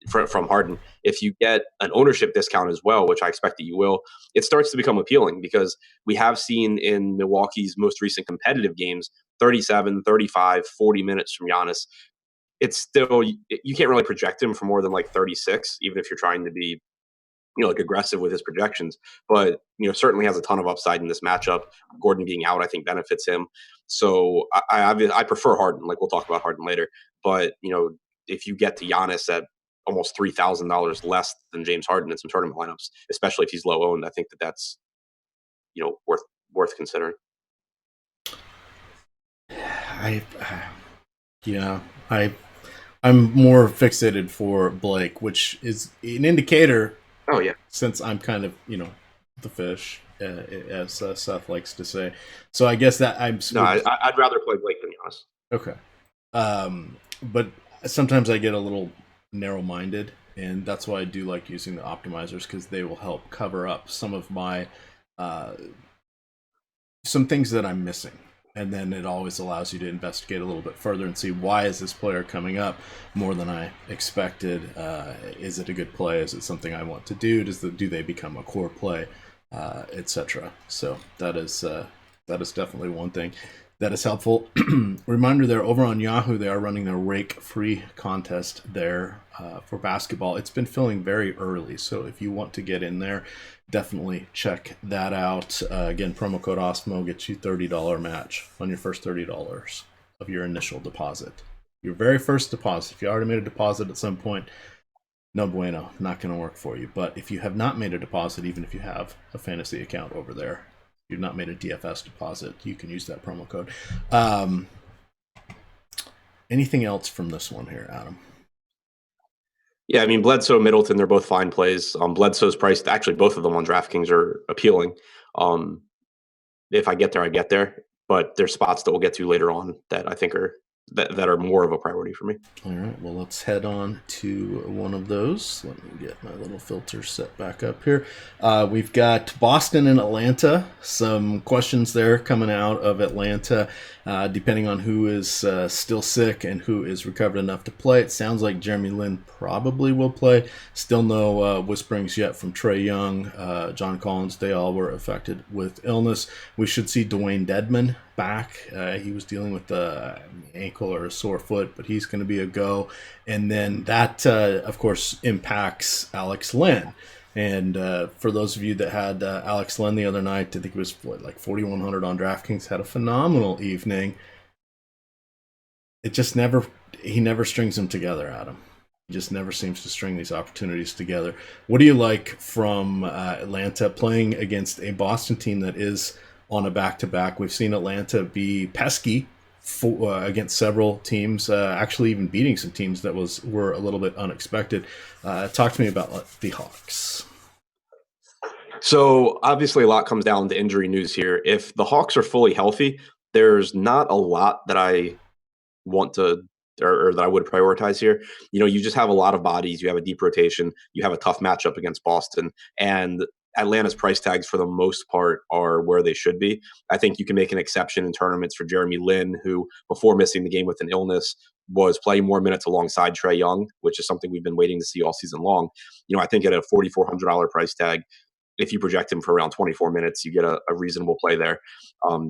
[SPEAKER 2] from Harden. If you get an ownership discount as well, which I expect that you will, it starts to become appealing because we have seen in Milwaukee's most recent competitive games 37, 35, 40 minutes from Giannis. It's still, you can't really project him for more than like 36, even if you're trying to be aggressive with his projections, but certainly has a ton of upside in this matchup. Gordon being out, I think, benefits him. So I prefer Harden. Like, we'll talk about Harden later, but if you get to Giannis at almost $3,000 less than James Harden in some tournament lineups, especially if he's low owned, I think that's worth considering.
[SPEAKER 1] I'm more fixated for Blake, which is an indicator.
[SPEAKER 2] Oh yeah,
[SPEAKER 1] since I'm kind of the fish, as Seth likes to say. So I guess that
[SPEAKER 2] I'd rather play Blake than Giannis.
[SPEAKER 1] Okay, but sometimes I get a little narrow-minded, and that's why I do like using the optimizers because they will help cover up some of my some things that I'm missing. And then it always allows you to investigate a little bit further and see why is this player coming up more than I expected. Is it a good play? Is it something I want to do? Do they become a core play, etc. So that is definitely one thing that is helpful. Reminder there, over on Yahoo, they are running their Rake free contest there for basketball. It's been filling very early, so if you want to get in there, definitely check that out. Again, promo code OSMO gets you $30 match on your first $30 of your initial deposit. Your very first deposit. If you already made a deposit at some point, no bueno, not going to work for you. But if you have not made a deposit, even if you have a fantasy account over there, you've not made a DFS deposit, you can use that promo code. Anything else from this one here, Adam?
[SPEAKER 2] Yeah, I mean, Bledsoe, Middleton, they're both fine plays. Bledsoe's priced, actually, both of them on DraftKings are appealing. If I get there, I get there. But there's spots that we'll get to later on that I think are that are more of a priority for me.
[SPEAKER 1] All right, well, let's head on to one of those. Let me get my little filter set back up here. We've got Boston and Atlanta. Some questions there coming out of Atlanta, depending on who is still sick and who is recovered enough to play. It sounds like Jeremy Lin probably will play. Still no whisperings yet from Trae Young. John Collins, they all were affected with illness. We should see Dwayne Dedmon back. He was dealing with the ankle or a sore foot, but he's going to be a go. And then that, of course, impacts Alex Len. And for those of you that had Alex Len the other night, I think it was like 4,100 on DraftKings, had a phenomenal evening. It just he never strings them together, Adam. He just never seems to string these opportunities together. What do you like from Atlanta playing against a Boston team that is on a back-to-back? We've seen Atlanta be pesky against several teams, actually even beating some teams that were a little bit unexpected. Talk to me about the Hawks.
[SPEAKER 2] So obviously a lot comes down to injury news here. If the Hawks are fully healthy, there's not a lot that I want to or that I would prioritize here. You just have a lot of bodies. You have a deep rotation. You have a tough matchup against Boston. And Atlanta's price tags, for the most part, are where they should be. I think you can make an exception in tournaments for Jeremy Lin, who, before missing the game with an illness, was playing more minutes alongside Trae Young, which is something we've been waiting to see all season long. I think at a $4,400 price tag, if you project him for around 24 minutes, you get a reasonable play there.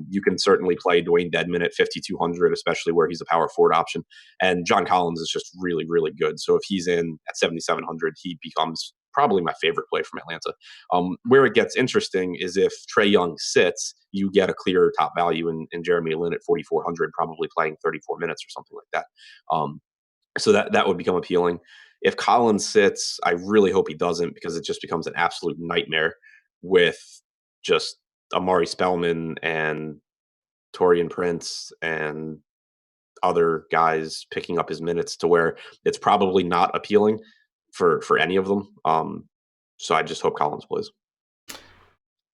[SPEAKER 2] You can certainly play Dwayne Dedmon at 5,200, especially where he's a power forward option. And John Collins is just really, really good. So if he's in at 7,700, he becomes probably my favorite play from Atlanta. Where it gets interesting is if Trae Young sits, you get a clear top value in Jeremy Lin at 4,400, probably playing 34 minutes or something like that. So that would become appealing. If Collins sits, I really hope he doesn't, because it just becomes an absolute nightmare with just Amari Spellman and Taurean Prince and other guys picking up his minutes, to where it's probably not appealing for any of them. So I just hope Collins plays.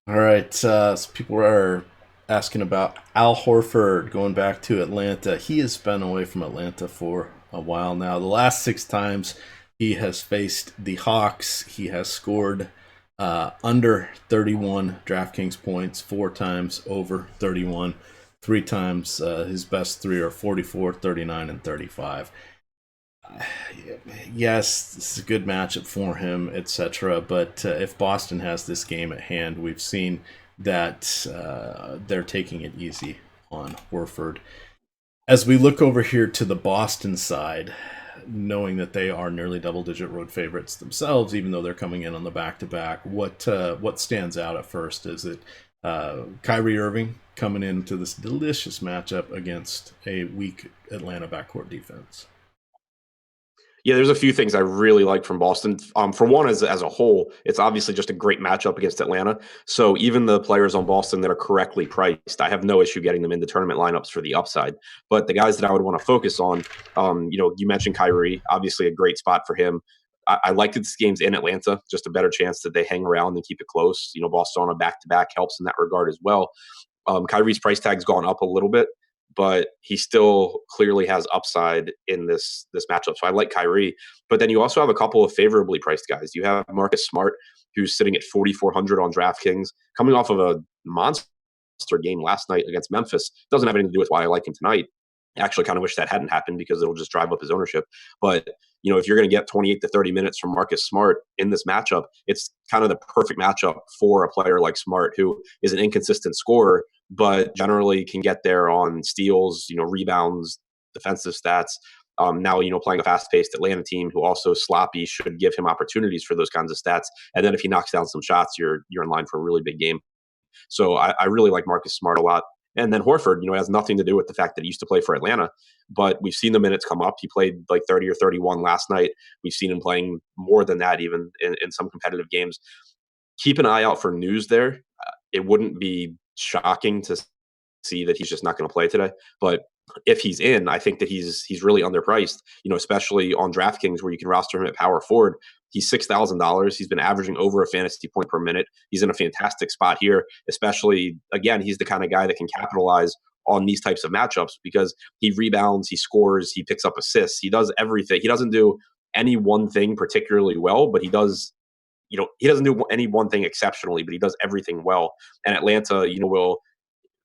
[SPEAKER 1] All right. So people are asking about Al Horford going back to Atlanta. He has been away from Atlanta for a while now. The last 6 times he has faced the Hawks, he has scored under 31 DraftKings points, 4 times over 31, 3 times his best 3 are 44, 39, and 35. Yes, this is a good matchup for him, etc. But if Boston has this game at hand, we've seen that they're taking it easy on Horford. As we look over here to the Boston side, knowing that they are nearly double-digit road favorites themselves, even though they're coming in on the back-to-back, what stands out at first? Is it Kyrie Irving coming into this delicious matchup against a weak Atlanta backcourt defense?
[SPEAKER 2] Yeah, there's a few things I really like from Boston. For one, as a whole, it's obviously just a great matchup against Atlanta. So even the players on Boston that are correctly priced, I have no issue getting them into tournament lineups for the upside. But the guys that I would want to focus on, you mentioned Kyrie, obviously a great spot for him. I like that this game's in Atlanta, just a better chance that they hang around and keep it close. Boston on a back-to-back helps in that regard as well. Kyrie's price tag's gone up a little bit, but he still clearly has upside in this matchup. So I like Kyrie. But then you also have a couple of favorably priced guys. You have Marcus Smart, who's sitting at 4,400 on DraftKings, coming off of a monster game last night against Memphis. Doesn't have anything to do with why I like him tonight. I actually kind of wish that hadn't happened, because it'll just drive up his ownership. But if you're going to get 28 to 30 minutes from Marcus Smart in this matchup, it's kind of the perfect matchup for a player like Smart, who is an inconsistent scorer, but generally can get there on steals, rebounds, defensive stats. Now, playing a fast-paced Atlanta team who also sloppy should give him opportunities for those kinds of stats. And then if he knocks down some shots, you're in line for a really big game. So I really like Marcus Smart a lot. And then Horford, it has nothing to do with the fact that he used to play for Atlanta, but we've seen the minutes come up. He played like 30 or 31 last night. We've seen him playing more than that even in some competitive games. Keep an eye out for news there. It wouldn't be shocking to see that he's just not going to play today. But if he's in, I think that he's really underpriced, especially on DraftKings, where you can roster him at power forward. He's $6,000. He's been averaging over a fantasy point per minute. He's in a fantastic spot here, especially, again, he's the kind of guy that can capitalize on these types of matchups because he rebounds, he scores, he picks up assists, he does everything. He doesn't do any one thing particularly well, but he does, he doesn't do any one thing exceptionally, but he does everything well. And Atlanta,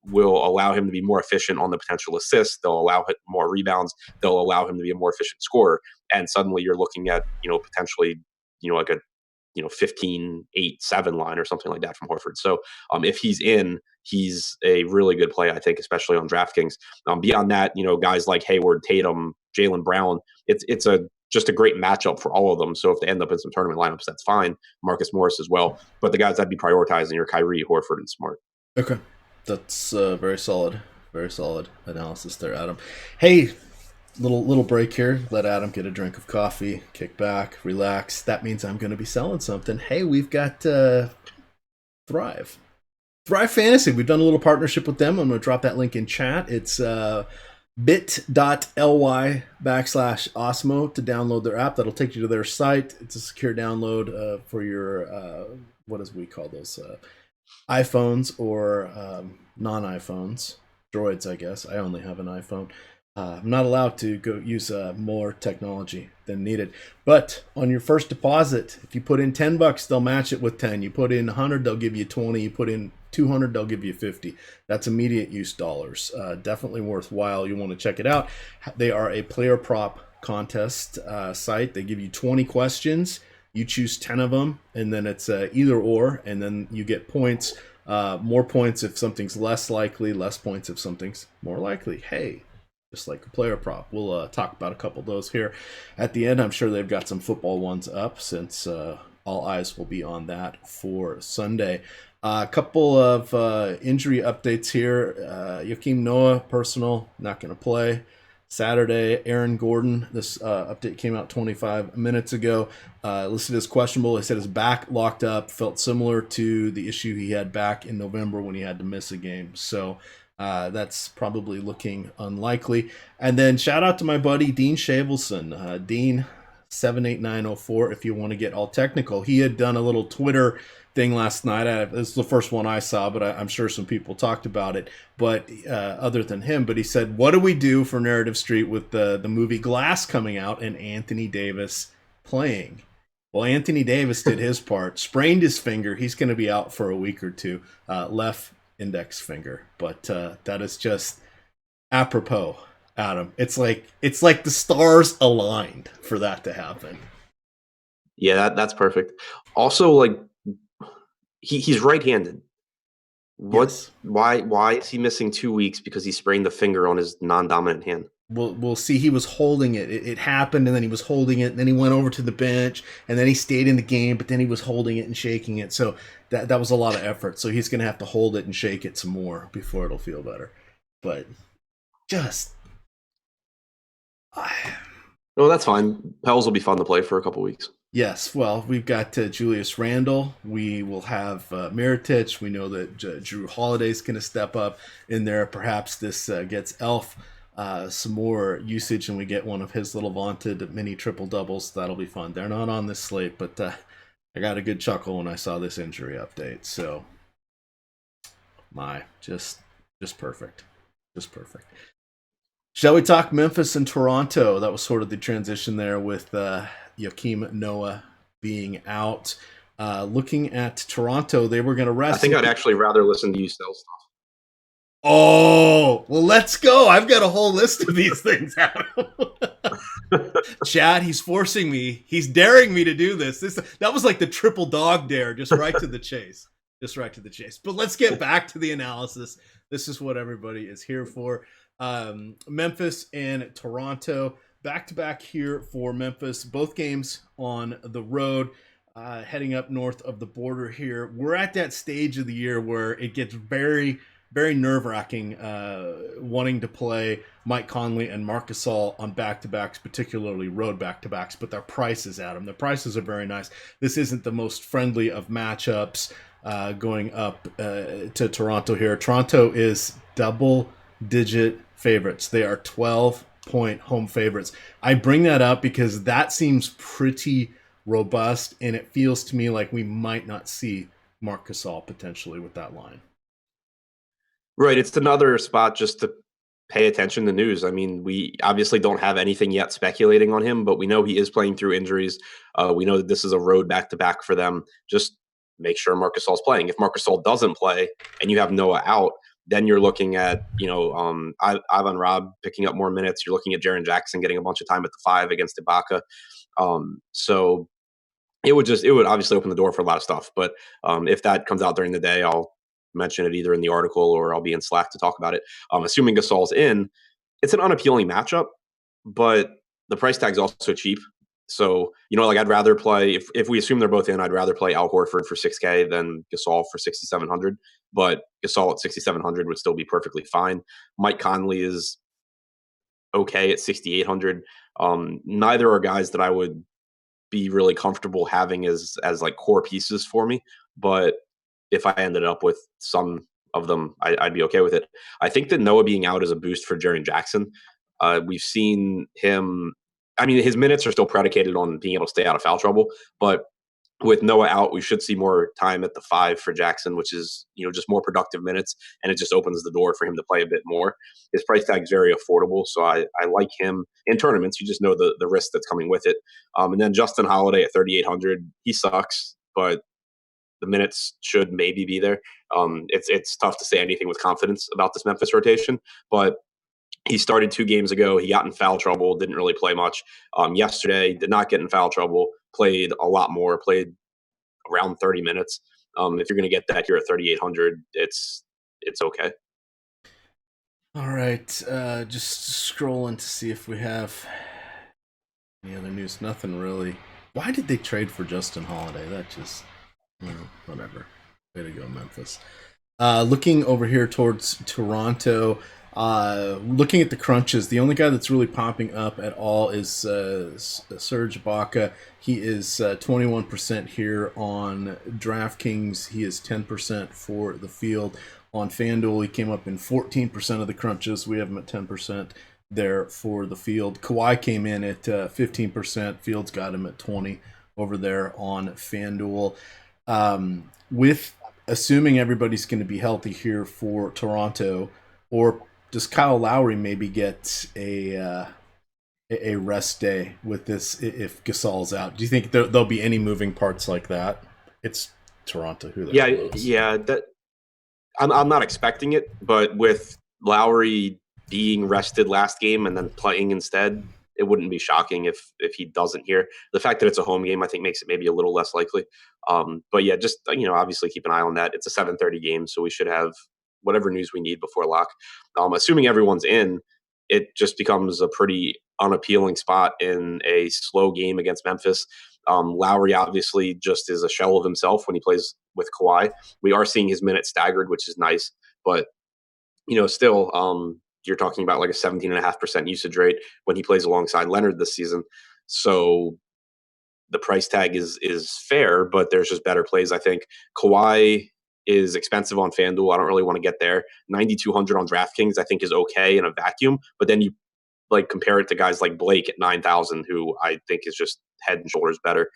[SPEAKER 2] will allow him to be more efficient on the potential assists. They'll allow him more rebounds. They'll allow him to be a more efficient scorer. And suddenly you're looking at, potentially, like a 15-8-7 line or something like that from Horford. So if he's in, he's a really good play, I think, especially on DraftKings. Beyond that, guys like Hayward, Tatum, Jaylen Brown, it's just a great matchup for all of them. So if they end up in some tournament lineups, that's fine. Marcus Morris as well. But the guys I'd be prioritizing are Kyrie, Horford, and Smart.
[SPEAKER 1] Okay. That's very solid analysis there, Adam. Hey, little break here. Let Adam get a drink of coffee, kick back, relax. That means I'm going to be selling something. Hey, we've got Thrive Fantasy. We've done a little partnership with them. I'm going to drop that link in chat. It's bit.ly/Osmo to download their app. That'll take you to their site. It's a secure download for your, what do we call those? iPhones or non-iPhones, Droids, I guess. I only have an iPhone. I'm not allowed to go use more technology than needed. But on your first deposit, if you put in $10, they'll match it with 10. You put in 100, they'll give you 20. You put in 200, they'll give you 50. That's immediate use dollars. Definitely worthwhile. You want to check it out. They are a player prop contest site. They give you 20 questions. You choose 10 of them, and then it's either or, and then you get points. More points if something's less likely, less points if something's more likely. Hey, just like a player prop. We'll talk about a couple of those here at the end. I'm sure they've got some football ones up since all eyes will be on that for Sunday. A couple of injury updates here. Joakim Noah, personal, not going to play. Saturday, Aaron Gordon, this update came out 25 minutes ago, listed as questionable. He said his back locked up, felt similar to the issue he had back in November when he had to miss a game. So that's probably looking unlikely. And then shout out to my buddy Dean Shavelson, Dean78904, if you want to get all technical. He had done a little Twitter thing last night. This is the first one I saw, but I'm sure some people talked about it. But other than him, but he said, "What do we do for Narrative Street with the movie Glass coming out and Anthony Davis playing?" Well, Anthony Davis did his part, sprained his finger. He's going to be out for a week or two, left index finger. But that is just apropos, Adam. It's like the stars aligned for that to happen.
[SPEAKER 2] Yeah, that's perfect. Also, like, he's right-handed.
[SPEAKER 1] Yes.
[SPEAKER 2] Why is he missing 2 weeks? Because he sprained the finger on his non-dominant hand.
[SPEAKER 1] We'll see. He was holding it. It happened, and then he was holding it, and then he went over to the bench, and then he stayed in the game, but then he was holding it and shaking it. So that was a lot of effort. So he's going to have to hold it and shake it some more before it'll feel better. But just...
[SPEAKER 2] No, that's fine. Pels will be fun to play for a couple weeks.
[SPEAKER 1] Yes, well, we've got Julius Randle. We will have Mirotic. We know that Drew Holiday's going to step up in there. Perhaps this gets Elf some more usage, and we get one of his little vaunted mini triple doubles. That'll be fun. They're not on this slate, but I got a good chuckle when I saw this injury update. So, just perfect, just perfect. Shall we talk Memphis and Toronto? That was sort of the transition there with Joakim Noah being out. Looking at Toronto, they were going to rest.
[SPEAKER 2] I think I'd actually rather listen to you sell stuff.
[SPEAKER 1] Oh, well, let's go. I've got a whole list of these things out. Chad, he's forcing me. He's daring me to do this. That was like the triple dog dare, just right to the chase. Just right to the chase. But let's get back to the analysis. This is what everybody is here for. Memphis and Toronto. Back-to-back here for Memphis. Both games on the road, heading up north of the border here. We're at that stage of the year where it gets very, very nerve-wracking wanting to play Mike Conley and Marc Gasol on back-to-backs, particularly road back-to-backs, but their prices, Adam. The prices are very nice. This isn't the most friendly of matchups going up to Toronto here. Toronto is double-digit favorites. They are 12-point home favorites. I bring that up because that seems pretty robust, and it feels to me like we might not see Marc Gasol potentially with that line.
[SPEAKER 2] Right. It's another spot just to pay attention to news. I mean, we obviously don't have anything yet speculating on him, but we know he is playing through injuries. We know that this is a road back to back for them. Just make sure Marcus All's playing. If Marcus All doesn't play and you have Noah out, then you're looking at, Ivan Robb picking up more minutes. You're looking at Jaren Jackson getting a bunch of time at the 5 against Ibaka. So it would obviously open the door for a lot of stuff. But if that comes out during the day, I'll mention it either in the article or I'll be in Slack to talk about it. Assuming Gasol's in, it's an unappealing matchup, but the price tag's also cheap. So, like I'd rather play if we assume they're both in, I'd rather play Al Horford for 6K than Gasol for 6,700. But Gasol at 6,700 would still be perfectly fine. Mike Conley is okay at 6,800. Neither are guys that I would be really comfortable having as like core pieces for me. But if I ended up with some of them, I'd be okay with it. I think that Noah being out is a boost for Jaren Jackson. We've seen him. I mean, his minutes are still predicated on being able to stay out of foul trouble, but with Noah out, we should see more time at the 5 for Jackson, which is, just more productive minutes, and it just opens the door for him to play a bit more. His price tag is very affordable, so I like him in tournaments. You just know the risk that's coming with it. And then Justin Holiday at 3,800, he sucks, but the minutes should maybe be there. It's tough to say anything with confidence about this Memphis rotation, but he started 2 games ago. He got in foul trouble, didn't really play much. Yesterday, did not get in foul trouble, played a lot more, played around 30 minutes. If you're going to get that here at 3,800, it's okay.
[SPEAKER 1] All right, just scrolling to see if we have any other news. Nothing really. Why did they trade for Justin Holiday? That just, whatever. Way to go, Memphis. Looking over here towards Toronto, looking at the crunches, the only guy that's really popping up at all is Serge Ibaka. He is 21% here on DraftKings. He is 10% for the field. On FanDuel, he came up in 14% of the crunches. We have him at 10% there for the field. Kawhi came in at 15%. Fields got him at 20 over there on FanDuel. With assuming everybody's going to be healthy here for Toronto, or does Kyle Lowry maybe get a rest day with this if Gasol's out? Do you think there'll be any moving parts like that? It's Toronto. Who the
[SPEAKER 2] Yeah,
[SPEAKER 1] hell knows?
[SPEAKER 2] yeah. That I'm not expecting it, but with Lowry being rested last game and then playing instead, it wouldn't be shocking if he doesn't here. The fact that it's a home game, I think, makes it maybe a little less likely. But yeah, just obviously keep an eye on that. It's a 7:30 game, so we should have whatever news we need before lock. Assuming everyone's in, it just becomes a pretty unappealing spot in a slow game against Memphis. Lowry obviously just is a shell of himself when he plays with Kawhi. We are seeing his minutes staggered, which is nice, but still, you're talking about like a 17.5% usage rate when he plays alongside Leonard this season. So the price tag is fair, but there's just better plays. I think Kawhi is expensive on FanDuel. I don't really want to get there. 9,200 on DraftKings, I think, is okay in a vacuum. But then you like compare it to guys like Blake at 9,000, who I think is just head and shoulders better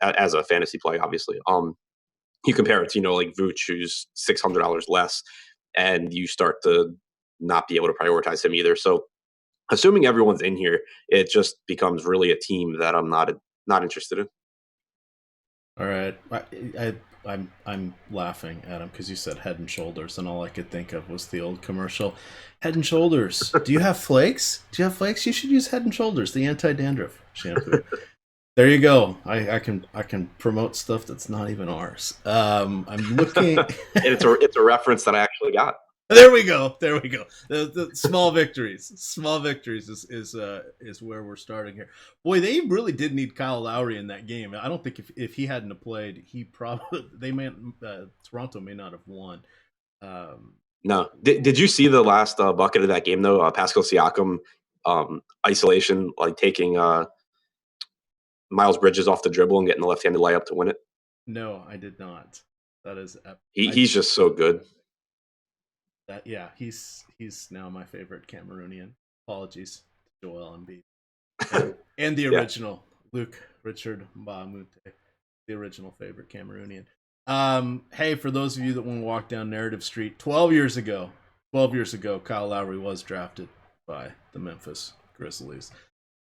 [SPEAKER 2] as a fantasy play. Obviously, you compare it to like Vooch, who's $600 less, and you start to not be able to prioritize him either. So assuming everyone's in here, it just becomes really a team that I'm not interested in.
[SPEAKER 1] All right, I'm laughing at him because you said Head and Shoulders, and all I could think of was the old commercial, Head and Shoulders. Do you have flakes? Do you have flakes? You should use Head and Shoulders, the anti-dandruff shampoo. There you go. I can promote stuff that's not even ours. I'm looking.
[SPEAKER 2] It's a reference that I actually got.
[SPEAKER 1] There we go. There we go. The small victories. Small victories is where we're starting here. Boy, they really did need Kyle Lowry in that game. I don't think if he hadn't played, he probably Toronto may not have won.
[SPEAKER 2] No. Did you see the last bucket of that game though? Pascal Siakam isolation, like taking Miles Bridges off the dribble and getting the left-handed layup to win it.
[SPEAKER 1] No, I did not. That is
[SPEAKER 2] he's just so good.
[SPEAKER 1] Yeah, he's now my favorite Cameroonian. Apologies to Joel Embiid and the original Luke Richard Mbamute, the original favorite Cameroonian. Hey, for those of you that want to walk down Narrative Street, 12 years ago, Kyle Lowry was drafted by the Memphis Grizzlies.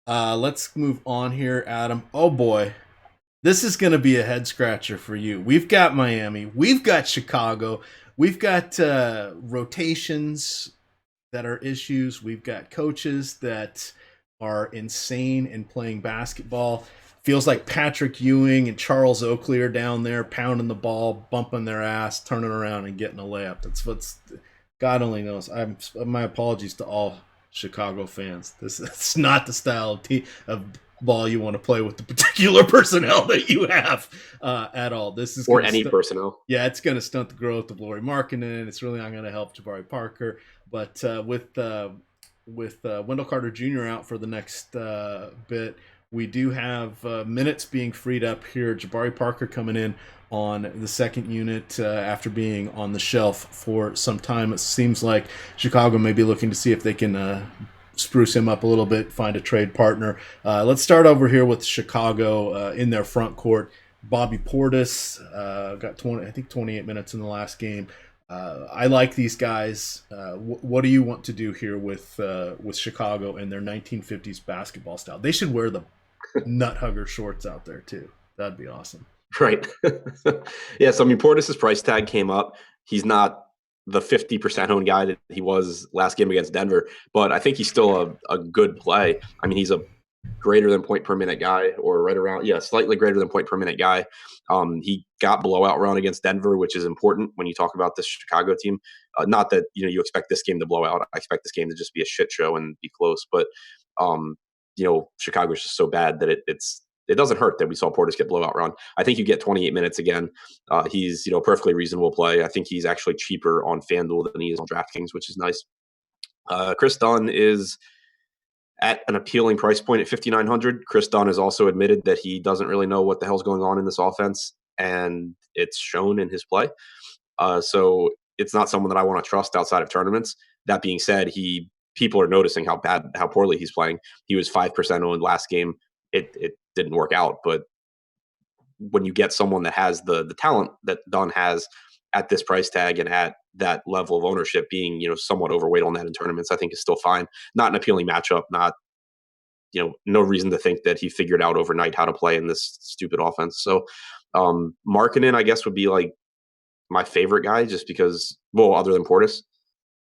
[SPEAKER 1] Let's move on here, Adam. Oh boy, this is going to be a head scratcher for you. We've got Miami, we've got Chicago, we've got rotations that are issues, we've got coaches that are insane in playing basketball. Feels like Patrick Ewing and Charles Oakley are down there pounding the ball, bumping their ass, turning around and getting a layup. That's what's God only knows. My apologies to all Chicago fans. This is not the style of ball you want to play with the particular personnel that you have at all. This is
[SPEAKER 2] or any personnel.
[SPEAKER 1] Yeah, it's going to stunt the growth of Lauri Markkanen. It's really not going to help Jabari Parker. But with Wendell Carter Jr. out for the next bit, we do have minutes being freed up here. Jabari Parker coming in on the second unit after being on the shelf for some time. It seems like Chicago may be looking to see if they can spruce him up a little bit, find a trade partner. Let's start over here with Chicago in their front court. Bobby Portis got 28 minutes in the last game. I like these guys. What do you want to do here with Chicago and their 1950s basketball style? They should wear the nut hugger shorts out there too. That'd be awesome.
[SPEAKER 2] Right. Yeah. So I mean, Portis' price tag came up. He's not the 50% owned guy that he was last game against Denver, but I think he's still a good play. I mean, he's a greater than point per minute guy, or right around, slightly greater than point per minute guy. He got blowout run against Denver, which is important when you talk about this Chicago team. Not that you expect this game to blow out. I expect this game to just be a shit show and be close. But Chicago's just so bad that it doesn't hurt that we saw Portis get blowout run. I think you get 28 minutes again. He's perfectly reasonable play. I think he's actually cheaper on FanDuel than he is on DraftKings, which is nice. Chris Dunn is at an appealing price point at 5,900. Chris Dunn has also admitted that he doesn't really know what the hell's going on in this offense, and it's shown in his play. So it's not someone that I want to trust outside of tournaments. That being said, people are noticing how poorly he's playing. He was 5% owned last game. It didn't work out, but when you get someone that has the talent that Dunn has at this price tag and at that level of ownership, being somewhat overweight on that in tournaments, I think is still fine. Not an appealing matchup. Not no reason to think that he figured out overnight how to play in this stupid offense. So Markkanen, I guess, would be like my favorite guy, just because, well, other than Portis,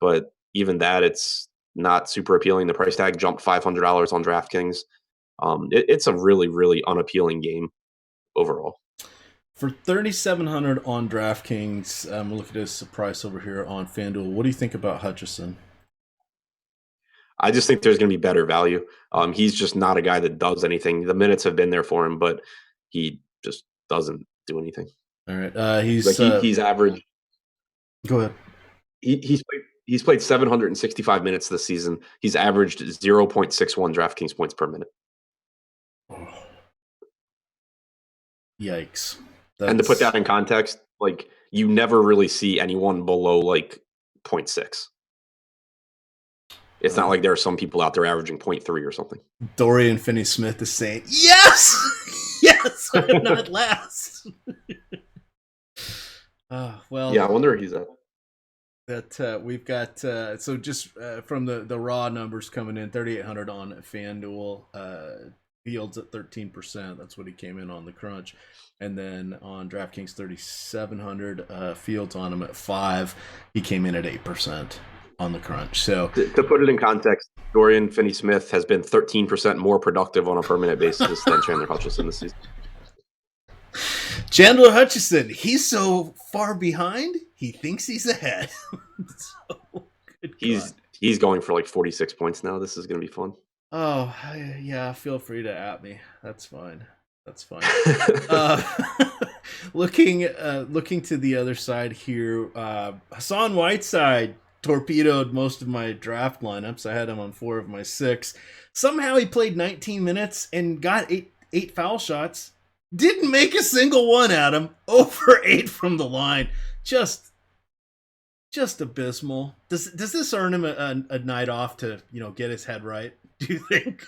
[SPEAKER 2] but even that, it's not super appealing. The price tag jumped $500 on DraftKings. It's a really, really unappealing game overall.
[SPEAKER 1] For 3,700 on DraftKings, look at this price over here on FanDuel. What do you think about Hutchison?
[SPEAKER 2] I just think there's going to be better value. He's just not a guy that does anything. The minutes have been there for him, but he just doesn't do anything.
[SPEAKER 1] All right, he's
[SPEAKER 2] average.
[SPEAKER 1] Go ahead.
[SPEAKER 2] He's played 765 minutes this season. He's averaged 0.61 DraftKings points per minute.
[SPEAKER 1] Yikes.
[SPEAKER 2] And to put that in context, like, you never really see anyone below like 0.6. It's not like there are some people out there averaging 0.3 or something.
[SPEAKER 1] Dorian Finney-Smith is saying, yes! Yes! I'm not last. Well,
[SPEAKER 2] yeah, I wonder where he's at.
[SPEAKER 1] That we've got, so just from the raw numbers coming in, 3,800 on FanDuel. Fields at 13%. That's what he came in on the crunch. And then on DraftKings, 3,700. Fields on him at 5. He came in at 8% on the crunch. So
[SPEAKER 2] to put it in context, Dorian Finney-Smith has been 13% more productive on a permanent basis than Chandler Hutchison this season.
[SPEAKER 1] Chandler Hutchison, he's so far behind, he thinks he's ahead. So,
[SPEAKER 2] he's going for like 46 points now. This is going to be fun.
[SPEAKER 1] Oh, yeah, feel free to at me. That's fine. Looking to the other side here, Hassan Whiteside torpedoed most of my draft lineups. I had him on 4 of my 6. Somehow he played 19 minutes and got eight foul shots. Didn't make a single one, Adam. 0 for 8 from the line. Just abysmal. Does this earn him a night off to get his head right? Do you think?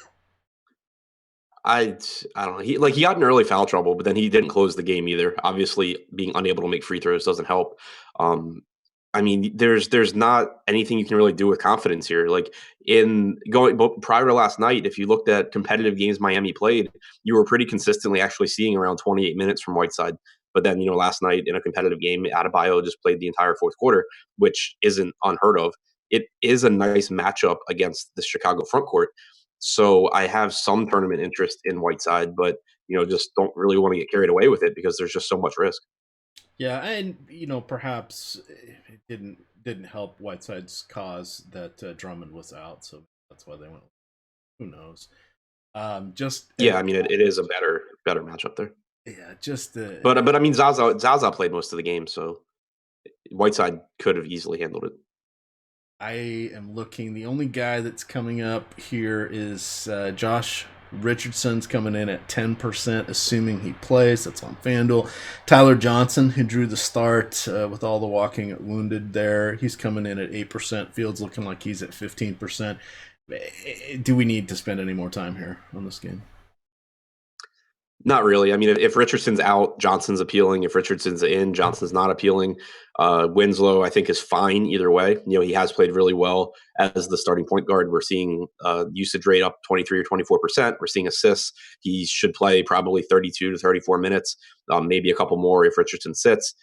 [SPEAKER 2] I don't know. He got in early foul trouble, but then he didn't close the game either. Obviously, being unable to make free throws doesn't help. Um, I mean, there's not anything you can really do with confidence here. Like but prior to last night, if you looked at competitive games Miami played, you were pretty consistently actually seeing around 28 minutes from Whiteside. But then, last night in a competitive game, Adebayo just played the entire fourth quarter, which isn't unheard of. It is a nice matchup against the Chicago front court. So I have some tournament interest in Whiteside, but just don't really want to get carried away with it because there's just so much risk.
[SPEAKER 1] Yeah, and perhaps it didn't help Whiteside's cause that Drummond was out, so that's why they went. Who knows? Just
[SPEAKER 2] Yeah, I mean it is a better matchup there.
[SPEAKER 1] yeah, just
[SPEAKER 2] But I mean Zaza played most of the game, so Whiteside could have easily handled it.
[SPEAKER 1] I am looking. The only guy that's coming up here is Josh Richardson's coming in at 10%, assuming he plays. That's on FanDuel. Tyler Johnson, who drew the start with all the walking wounded there, he's coming in at 8%. Fields looking like he's at 15%. Do we need to spend any more time here on this game?
[SPEAKER 2] Not really. I mean, if Richardson's out, Johnson's appealing. If Richardson's in, Johnson's not appealing. Winslow, I think, is fine either way. He has played really well as the starting point guard. We're seeing usage rate up 23 or 24%. We're seeing assists. He should play probably 32 to 34 minutes, maybe a couple more if Richardson sits.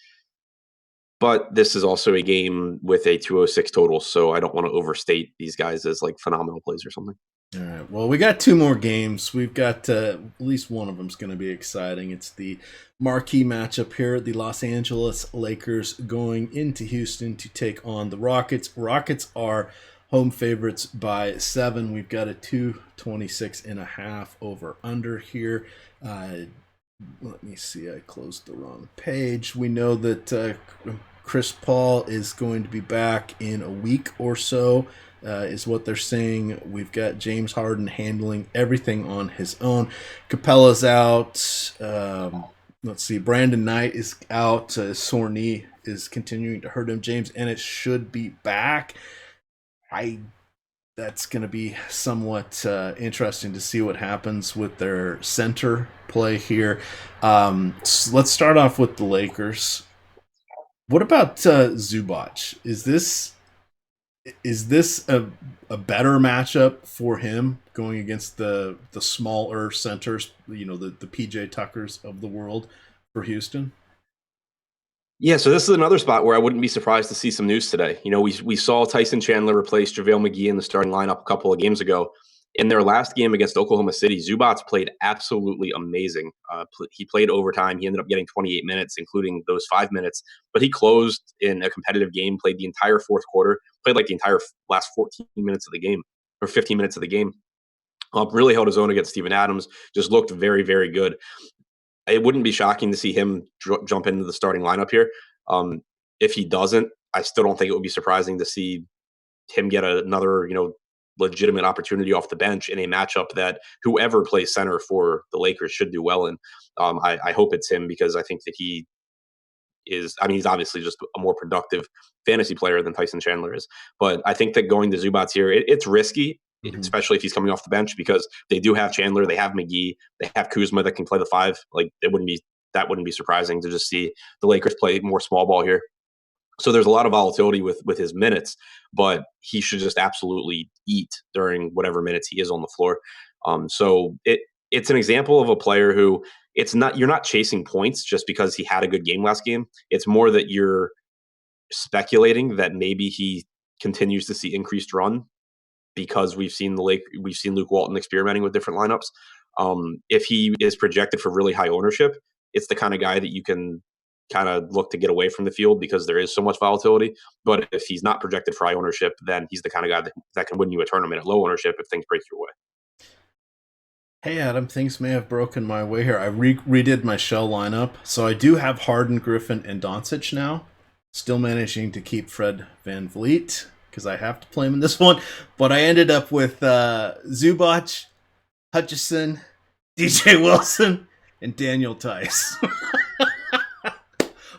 [SPEAKER 2] But this is also a game with a 206 total, so I don't want to overstate these guys as like phenomenal plays or something.
[SPEAKER 1] All right. Well, we got two more games. We've got at least one of them is going to be exciting. It's the marquee matchup here. The Los Angeles Lakers going into Houston to take on the Rockets. Rockets are home favorites by 7. We've got a 226.5 over under here. Let me see. I closed the wrong page. We know that Chris Paul is going to be back in a week or so. Is what they're saying. We've got James Harden handling everything on his own. Capella's out. Let's see. Brandon Knight is out. Sore knee is continuing to hurt him. James Ennis should be back. That's going to be somewhat interesting to see what happens with their center play here. So let's start off with the Lakers. What about Zubac? Is this a better matchup for him going against the smaller centers, the PJ Tuckers of the world for Houston?
[SPEAKER 2] Yeah, so this is another spot where I wouldn't be surprised to see some news today. We saw Tyson Chandler replace JaVale McGee in the starting lineup a couple of games ago. In their last game against Oklahoma City, Zubac played absolutely amazing. He played overtime. He ended up getting 28 minutes, including those 5 minutes. But he closed in a competitive game, played the entire fourth quarter, played like the entire last 14 minutes of the game or 15 minutes of the game. Really held his own against Steven Adams. Just looked very, very good. It wouldn't be shocking to see him jump into the starting lineup here. If he doesn't, I still don't think it would be surprising to see him get another, legitimate opportunity off the bench in a matchup that whoever plays center for the Lakers should do well in. I hope it's him because I think that he's obviously just a more productive fantasy player than Tyson Chandler is. But I think that going to Zubac here, it's risky, especially if he's coming off the bench because they do have Chandler, they have McGee, they have Kuzma that can play the 5. Like that wouldn't be surprising to just see the Lakers play more small ball here. So there's a lot of volatility with his minutes, but he should just absolutely eat during whatever minutes he is on the floor. So it's an example of a player who you're not chasing points just because he had a good game last game. It's more that you're speculating that maybe he continues to see increased run because we've seen Luke Walton experimenting with different lineups. If he is projected for really high ownership, it's the kind of guy that you can kind of look to get away from the field because there is so much volatility. But if he's not projected for high ownership, then he's the kind of guy that can win you a tournament at low ownership if things break your way.
[SPEAKER 1] Hey, Adam, things may have broken my way here. I redid my shell lineup. So I do have Harden, Griffin, and Doncic now. Still managing to keep Fred VanVleet because I have to play him in this one. But I ended up with Zubac, Hutchison, DJ Wilson, and Daniel Tice.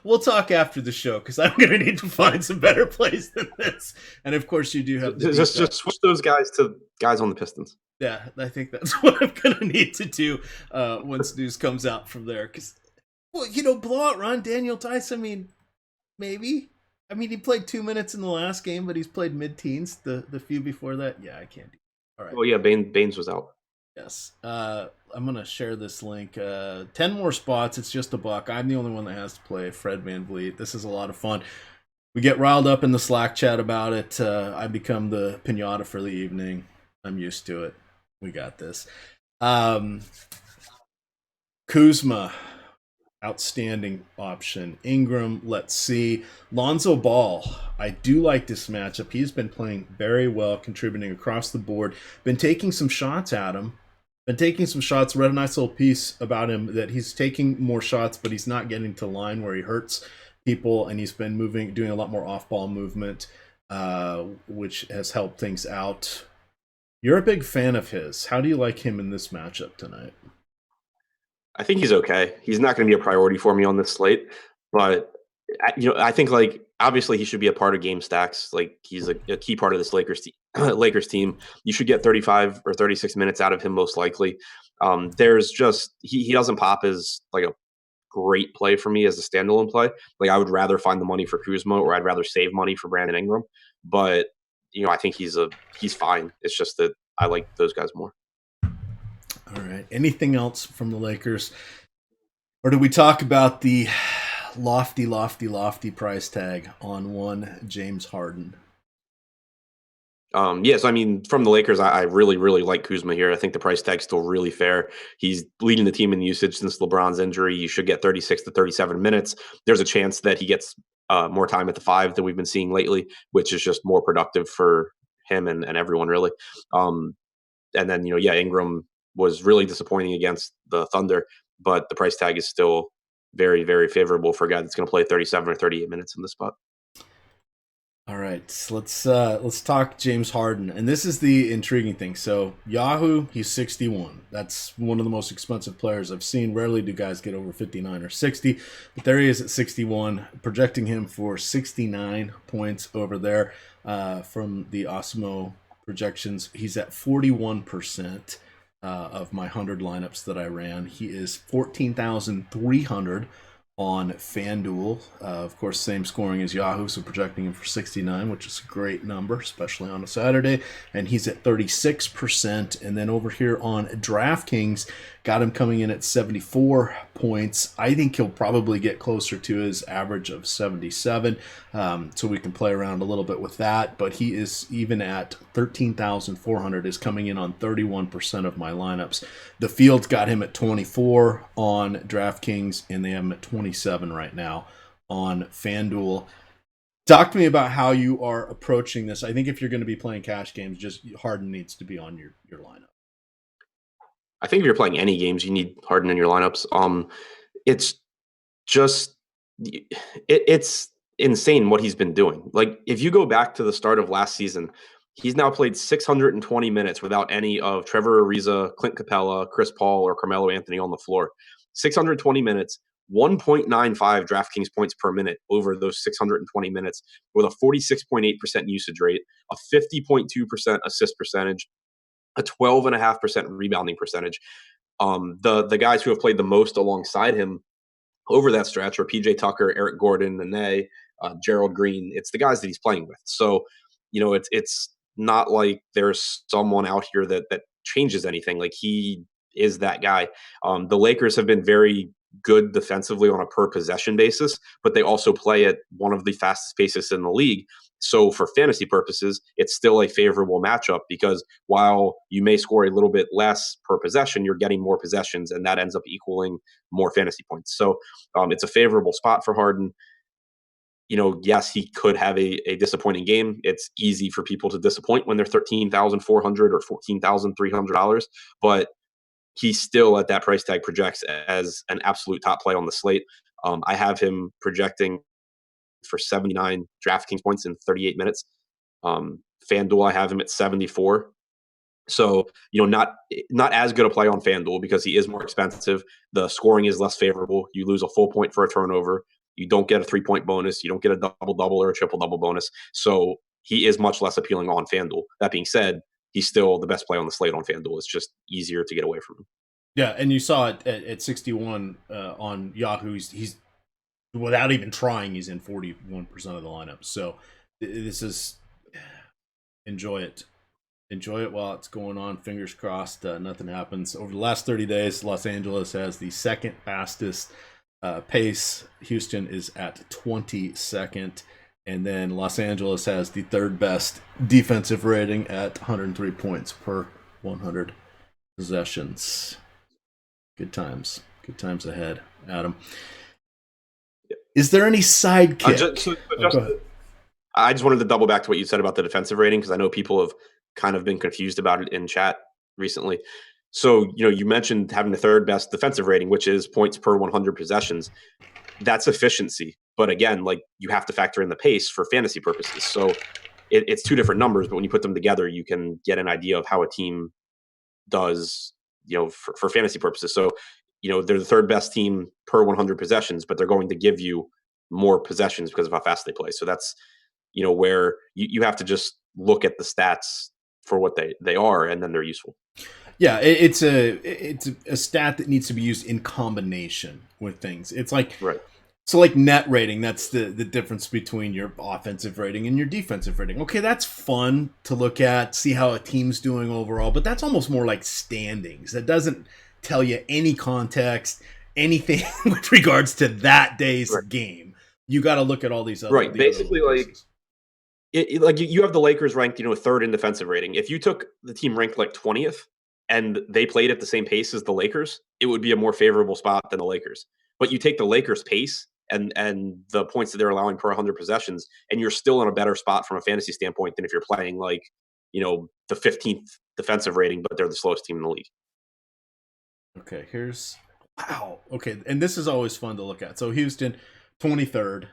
[SPEAKER 1] We'll talk after the show because I'm going to need to find some better plays than this. And of course, you do have
[SPEAKER 2] just switch those guys to guys on the Pistons.
[SPEAKER 1] Yeah, I think that's what I'm gonna need to do once news comes out from there. Because, well, blowout run Daniel Tice. I mean, maybe. I mean, he played 2 minutes in the last game, but he's played mid-teens the few before that. Yeah, I can't do. All right.
[SPEAKER 2] Well, yeah, Baines was out.
[SPEAKER 1] Yes. I'm gonna share this link. 10 more spots. It's just $1. I'm the only one that has to play Fred VanVleet. This is a lot of fun. We get riled up in the Slack chat about it. I become the pinata for the evening. I'm used to it. We got this. Kuzma, outstanding option. Ingram, let's see. Lonzo Ball, I do like this matchup. He's been playing very well, contributing across the board. Been taking some shots at him. Been taking some shots. Read a nice little piece about him that he's taking more shots, but he's not getting to line where he hurts people, and he's been doing a lot more off-ball movement, which has helped things out. You're a big fan of his. How do you like him in this matchup tonight?
[SPEAKER 2] I think he's okay. He's not going to be a priority for me on this slate, but I think like obviously he should be a part of game stacks. Like he's a key part of this Lakers team. You should get 35 or 36 minutes out of him most likely. There's just he doesn't pop as like a great play for me as a standalone play. Like I would rather find the money for Kuzma or I'd rather save money for Brandon Ingram. But I think he's fine. It's just that I like those guys more.
[SPEAKER 1] All right. Anything else from the Lakers? Or do we talk about the lofty price tag on one James Harden?
[SPEAKER 2] Yes, I mean, from the Lakers, I really, really like Kuzma here. I think the price tag's still really fair. He's leading the team in usage since LeBron's injury. You should get 36 to 37 minutes. There's a chance that he gets more time at the 5 than we've been seeing lately, which is just more productive for him and everyone, really. And then, Ingram was really disappointing against the Thunder, but the price tag is still very, very favorable for a guy that's going to play 37 or 38 minutes in the spot.
[SPEAKER 1] All right, so let's talk James Harden, and this is the intriguing thing. So Yahoo, he's 61. That's one of the most expensive players I've seen. Rarely do guys get over 59 or 60, but there he is at 61, projecting him for 69 points over there from the Osmo projections. He's at 41% of my 100 lineups that I ran. He is 14,300 on FanDuel. Of course, same scoring as Yahoo, so projecting him for 69, which is a great number, especially on a Saturday. And he's at 36%. And then over here on DraftKings, got him coming in at 74 points. I think he'll probably get closer to his average of 77, so we can play around a little bit with that. But he is, even at 13,400, is coming in on 31% of my lineups. The field's got him at 24 on DraftKings, and they have him at 27 right now on FanDuel. Talk to me about how you are approaching this. I think if you're going to be playing cash games, just Harden needs to be on your lineup.
[SPEAKER 2] I think if you're playing any games, you need Harden in your lineups. It's just it's insane what he's been doing. Like if you go back to the start of last season, he's now played 620 minutes without any of Trevor Ariza, Clint Capella, Chris Paul, or Carmelo Anthony on the floor. 620 minutes, 1.95 DraftKings points per minute over those 620 minutes, with a 46.8% usage rate, a 50.2% assist percentage, a 12.5% rebounding percentage. The guys who have played the most alongside him over that stretch are PJ Tucker, Eric Gordon, Nene, Gerald Green. It's the guys that he's playing with. So, it's not like there's someone out here that changes anything. Like he is that guy. The Lakers have been very good defensively on a per possession basis, but they also play at one of the fastest paces in the league. So for fantasy purposes, it's still a favorable matchup because while you may score a little bit less per possession, you're getting more possessions, and that ends up equaling more fantasy points. So it's a favorable spot for Harden. Yes, he could have a disappointing game. It's easy for people to disappoint when they're $13,400 or $14,300, but he still at that price tag projects as an absolute top play on the slate. I have him projecting for 79 DraftKings points in 38 minutes. FanDuel, I have him at 74. So, not as good a play on FanDuel because he is more expensive. The scoring is less favorable. You lose a full point for a turnover. You don't get a 3-point bonus. You don't get a double-double or a triple-double bonus. So he is much less appealing on FanDuel. That being said, he's still the best play on the slate on FanDuel. It's just easier to get away from him.
[SPEAKER 1] Yeah, and you saw it at 61 on Yahoo. He's without even trying, he's in 41% of the lineup. So this is enjoy it. Enjoy it while it's going on. Fingers crossed, nothing happens. Over the last 30 days, Los Angeles has the second fastest pace. Houston is at 22nd. And then Los Angeles has the third best defensive rating at 103 points per 100 possessions. Good times. Good times ahead, Adam. Is there any sidekick?
[SPEAKER 2] I just wanted to double back to what you said about the defensive rating, because I know people have kind of been confused about it in chat recently. So, you mentioned having the third best defensive rating, which is points per 100 possessions. That's efficiency. But again, like, you have to factor in the pace for fantasy purposes. So it's two different numbers, but when you put them together, you can get an idea of how a team does, for fantasy purposes. So, they're the third best team per 100 possessions, but they're going to give you more possessions because of how fast they play. So that's, where you have to just look at the stats for what they are, and then they're useful.
[SPEAKER 1] Yeah, it's a stat that needs to be used in combination with things. It's like,
[SPEAKER 2] right.
[SPEAKER 1] So like net rating, that's the difference between your offensive rating and your defensive rating. Okay, that's fun to look at, see how a team's doing overall, but that's almost more like standings. That doesn't tell you any context, anything with regards to that day's game. You got to look at all these other.
[SPEAKER 2] Right, basically, like you have the Lakers ranked, third in defensive rating. If you took the team ranked like 20th and they played at the same pace as the Lakers, it would be a more favorable spot than the Lakers. But you take the Lakers pace and the points that they're allowing per 100 possessions, and you're still in a better spot from a fantasy standpoint than if you're playing like, the 15th defensive rating, but they're the slowest team in the league.
[SPEAKER 1] Okay, wow. Okay, and this is always fun to look at. So Houston, 23rd.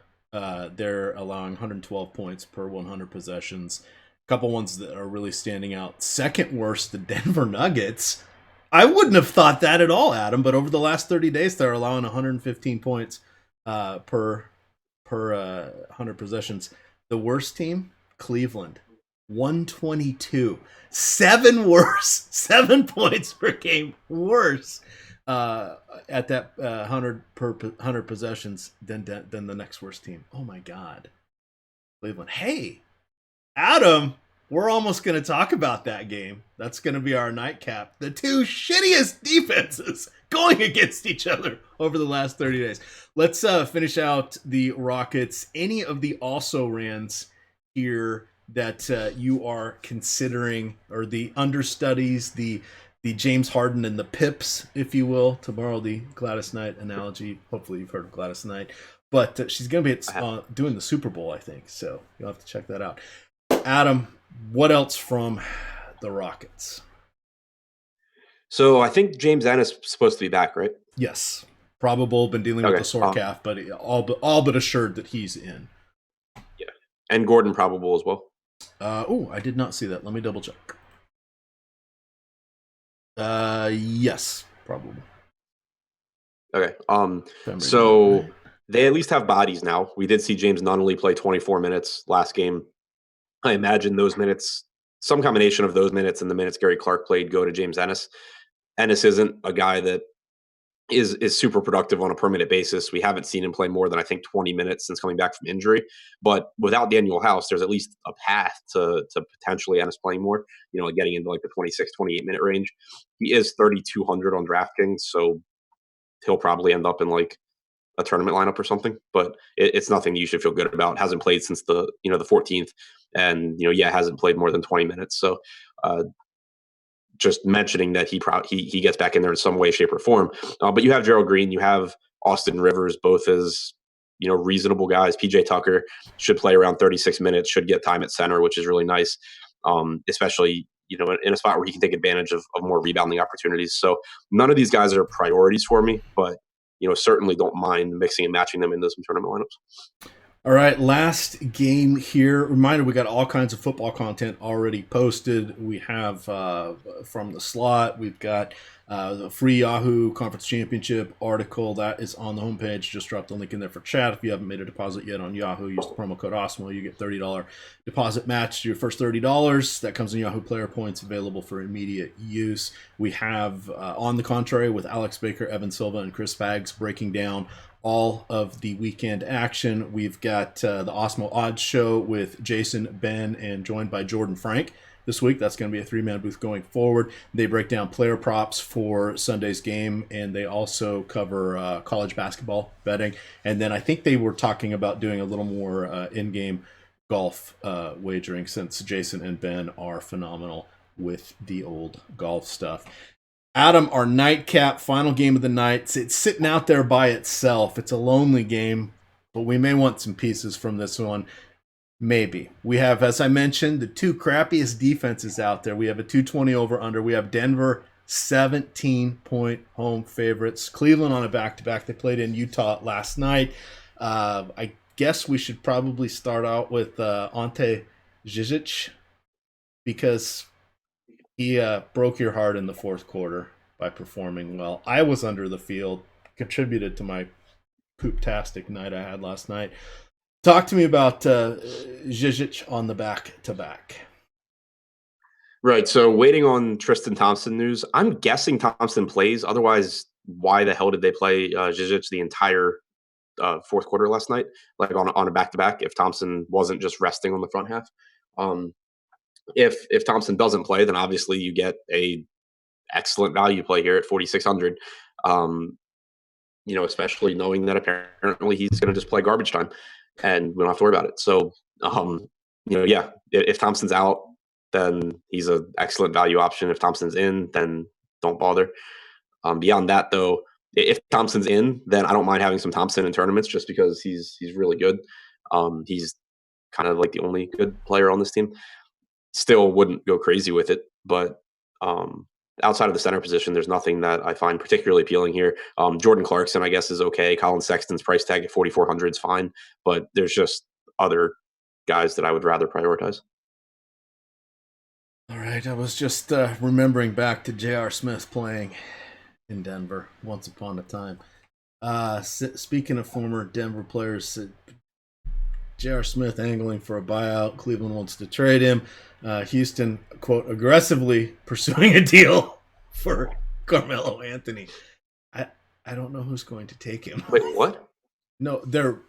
[SPEAKER 1] They're allowing 112 points per 100 possessions. A couple ones that are really standing out. Second worst, the Denver Nuggets. I wouldn't have thought that at all, Adam, but over the last 30 days, they're allowing 115 points per 100 possessions. The worst team, Cleveland, 122. 7 points per game worse at that 100 possessions than the next worst team. Oh my God, Cleveland. Hey, Adam, we're almost going to talk about that game. That's going to be our nightcap. The two shittiest defenses going against each other over the last 30 days. Let's finish out the Rockets. Any of the also-rans here that you are considering, or the understudies, the James Harden and the Pips, if you will, to borrow the Gladys Knight analogy. Hopefully you've heard of Gladys Knight. But she's going to be doing the Super Bowl, I think. So you'll have to check that out. Adam, what else from the Rockets?
[SPEAKER 2] So I think James Ennis is supposed to be back, right?
[SPEAKER 1] Yes. Probable, been dealing with the sore calf, but all but assured that he's in.
[SPEAKER 2] Yeah. And Gordon probable as well.
[SPEAKER 1] I did not see that. Let me double check. Yes, probably.
[SPEAKER 2] Okay. So they at least have bodies now. We did see James Nunnally play 24 minutes last game. I imagine those minutes, some combination of those minutes and the minutes Gary Clark played, go to James Ennis. Ennis isn't a guy that is super productive on a permanent basis. We haven't seen him play more than, I think, 20 minutes since coming back from injury. But without Daniel House, there's at least a path to potentially Ennis playing more, getting into like the 26, 28-minute range. He is 3,200 on DraftKings, so he'll probably end up in like a tournament lineup or something. But it's nothing you should feel good about. Hasn't played since the 14th, and hasn't played more than 20 minutes. So just mentioning that he gets back in there in some way, shape, or form. But you have Gerald Green, you have Austin Rivers, both as reasonable guys. PJ Tucker should play around 36 minutes, should get time at center, which is really nice, especially in a spot where he can take advantage of more rebounding opportunities. So none of these guys are priorities for me, but certainly don't mind mixing and matching them into some tournament lineups.
[SPEAKER 1] All right, last game here. Reminder, we got all kinds of football content already posted. We have from the slot, we've got The free Yahoo Conference Championship article that is on the homepage. Just drop the link in there for chat. If you haven't made a deposit yet on Yahoo, use the promo code OSMO. You get $30 deposit match to your first $30. That comes in Yahoo player points, available for immediate use. We have On the Contrary with Alex Baker, Evan Silva, and Chris Fags breaking down all of the weekend action. We've got the Osmo Odds Show with Jason, Ben, and joined by Jordan Frank this week. That's going to be a 3-man booth going forward. They break down player props for Sunday's game, and they also cover college basketball betting. And then I think they were talking about doing a little more in-game golf wagering, since Jason and Ben are phenomenal with the old golf stuff. Adam, our nightcap, final game of the night. It's sitting out there by itself. It's a lonely game, but we may want some pieces from this one. Maybe. We have, as I mentioned, the two crappiest defenses out there. We have a 220 over-under. We have Denver 17-point home favorites. Cleveland on a back-to-back. They played in Utah last night. I guess we should probably start out with Ante Zizic, because he broke your heart in the fourth quarter by performing well. I was under the field, contributed to my poop-tastic night I had last night. Talk to me about Zizic on the back-to-back.
[SPEAKER 2] Right, so waiting on Tristan Thompson news. I'm guessing Thompson plays. Otherwise, why the hell did they play Zizic the entire fourth quarter last night, like on a back-to-back, if Thompson wasn't just resting on the front half? If Thompson doesn't play, then obviously you get a excellent value play here at 4,600. Especially knowing that apparently he's going to just play garbage time, and we don't have to worry about it. So, if Thompson's out, then he's an excellent value option. If Thompson's in, then don't bother. Beyond that, though, if Thompson's in, then I don't mind having some Thompson in tournaments, just because he's really good. He's kind of like the only good player on this team. Still wouldn't go crazy with it, but outside of the center position, there's nothing that I find particularly appealing here. Jordan Clarkson, I guess, is okay. Colin Sexton's price tag at 4,400 is fine, but there's just other guys that I would rather prioritize.
[SPEAKER 1] All right, I was just remembering back to J.R. Smith playing in Denver once upon a time. Speaking of former Denver players, J.R. Smith angling for a buyout. Cleveland wants to trade him. Houston, quote, aggressively pursuing a deal for Carmelo Anthony. I don't know who's going to take him.
[SPEAKER 2] Wait, what?
[SPEAKER 1] No, they're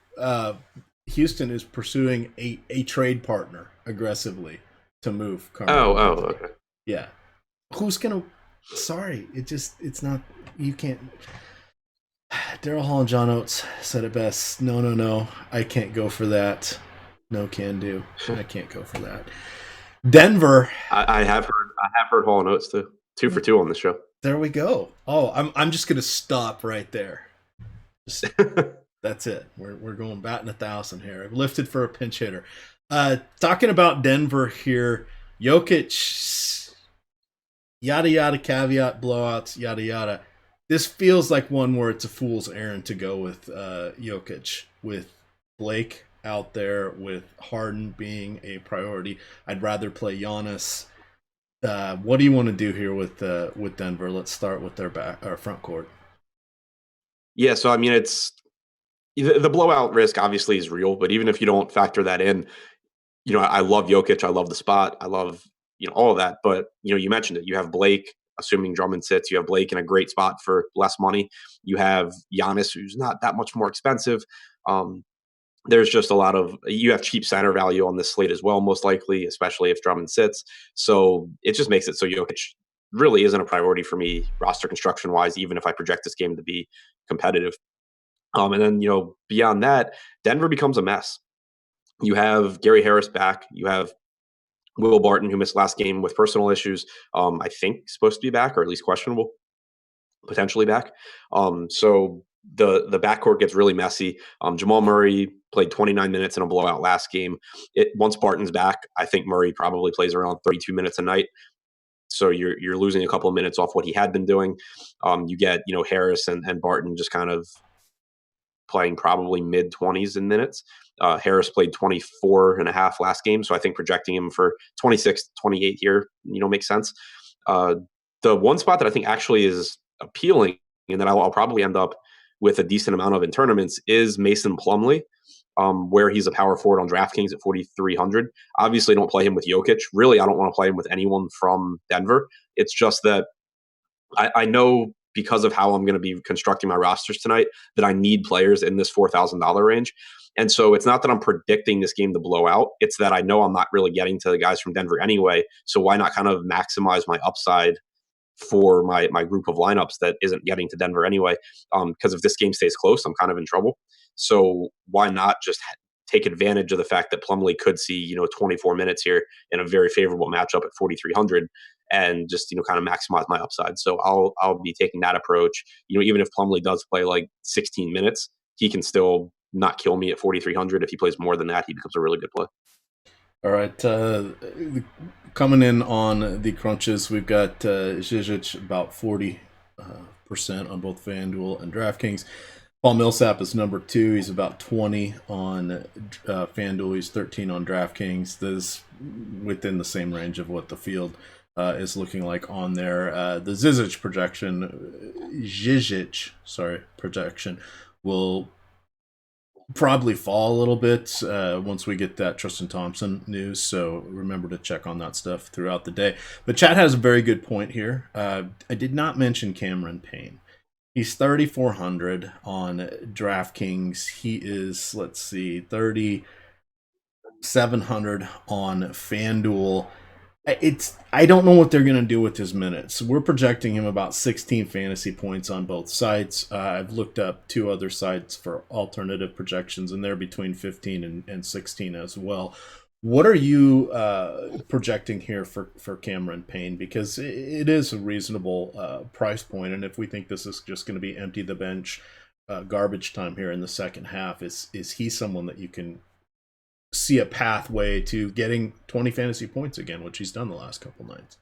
[SPEAKER 1] Houston is pursuing a trade partner aggressively to move Carmelo.
[SPEAKER 2] Oh, okay.
[SPEAKER 1] Yeah. Who's gonna? Sorry, it's not. You can't. Daryl Hall and John Oates said it best. No. I can't go for that. No can do. I can't go for that. Denver.
[SPEAKER 2] I have heard Hall and Oates too. 2 for 2 on the show.
[SPEAKER 1] There we go. Oh, I'm just gonna stop right there. That's it. We're going batting 1,000 here. I've lifted for a pinch hitter. Talking about Denver here, Jokic, yada yada, caveat, blowouts, yada yada. This feels like one where it's a fool's errand to go with Jokic, with Blake out there, with Harden being a priority. I'd rather play Giannis. What do you want to do here with Denver? Let's start with their front court.
[SPEAKER 2] Yeah, so I mean, it's the blowout risk obviously is real, but even if you don't factor that in, I love Jokic, I love the spot, I love all of that. But you mentioned it. You have Blake, assuming Drummond sits. You have Blake in a great spot for less money. You have Giannis, who's not that much more expensive. There's just you have cheap center value on this slate as well, most likely, especially if Drummond sits. So it just makes it so Jokic really isn't a priority for me roster construction wise, even if I project this game to be competitive. And then, beyond that, Denver becomes a mess. You have Gary Harris back. You have Will Barton, who missed last game with personal issues. I think supposed to be back, or at least questionable, potentially back. So the backcourt gets really messy. Jamal Murray played 29 minutes in a blowout last game. Once Barton's back, I think Murray probably plays around 32 minutes a night. So you're losing a couple of minutes off what he had been doing. You get Harris and Barton just kind of playing probably mid-20s in minutes. Harris played 24 and a half last game, so I think projecting him for 26, 28 here, makes sense. The one spot that I think actually is appealing and that I'll probably end up with a decent amount of in tournaments is Mason Plumlee, where he's a power forward on DraftKings at 4,300. Obviously, don't play him with Jokic. Really, I don't want to play him with anyone from Denver. It's just that I know because of how I'm going to be constructing my rosters tonight that I need players in this $4,000 range. And so it's not that I'm predicting this game to blow out. It's that I know I'm not really getting to the guys from Denver anyway. So why not kind of maximize my upside for my group of lineups that isn't getting to Denver anyway? Because if this game stays close, I'm kind of in trouble. So why not just take advantage of the fact that Plumlee could see 24 minutes here in a very favorable matchup at 4,300 and just kind of maximize my upside. So I'll be taking that approach. Even if Plumlee does play like 16 minutes, he can still not kill me at 4,300. If he plays more than that, he becomes a really good play.
[SPEAKER 1] All right, coming in on the crunches, we've got Zizic about 40% on both FanDuel and DraftKings. Paul Millsap is number 2. He's about 20 on FanDuel. He's 13 on DraftKings. This is within the same range of what the field is looking like on there. The Zizic projection will probably fall a little bit once we get that Tristan Thompson news. So remember to check on that stuff throughout the day. But Chad has a very good point here. I did not mention Cameron Payne. He's 3,400 on DraftKings. He is, 3,700 on FanDuel. I don't know what they're going to do with his minutes. We're projecting him about 16 fantasy points on both sites. I've looked up 2 other sites for alternative projections, and they're between 15 and 16 as well. What are you projecting here for Cameron Payne? Because it is a reasonable price point, and if we think this is just going to be empty the bench, garbage time here in the second half, is he someone that you can see a pathway to getting 20 fantasy points again, which he's done the last couple nights?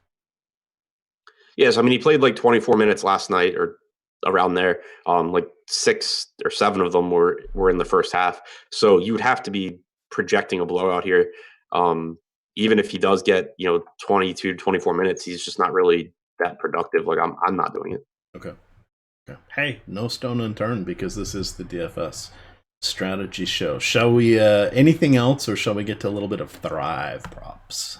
[SPEAKER 2] Yes, I mean, he played like 24 minutes last night or around there. Like 6 or 7 of them were in the first half. So you would have to be projecting a blowout here. Even if he does get 22 to 24 minutes, he's just not really that productive. Like I'm not doing it.
[SPEAKER 1] Okay. Hey, no stone unturned, because this is the DFS strategy show. Shall we anything else, or shall we get to a little bit of Thrive props?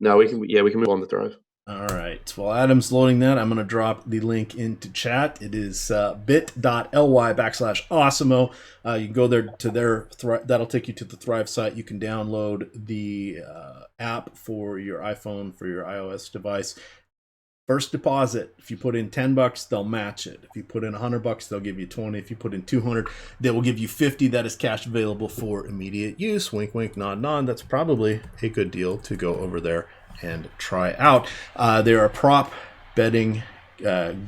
[SPEAKER 2] No, we can move on to Thrive.
[SPEAKER 1] All right. While Adam's loading that, I'm going to drop the link into chat. It is bit.ly/Awesemo. You can go there to their that'll take you to the Thrive site. You can download the app for your iPhone, for your iOS device. First deposit, if you put in $10, they'll match it. If you put in $100, they'll give you 20. If you put in 200, they will give you 50. That is cash available for immediate use. Wink, wink, nod, nod. That's probably a good deal to go over there and try out. They're a prop betting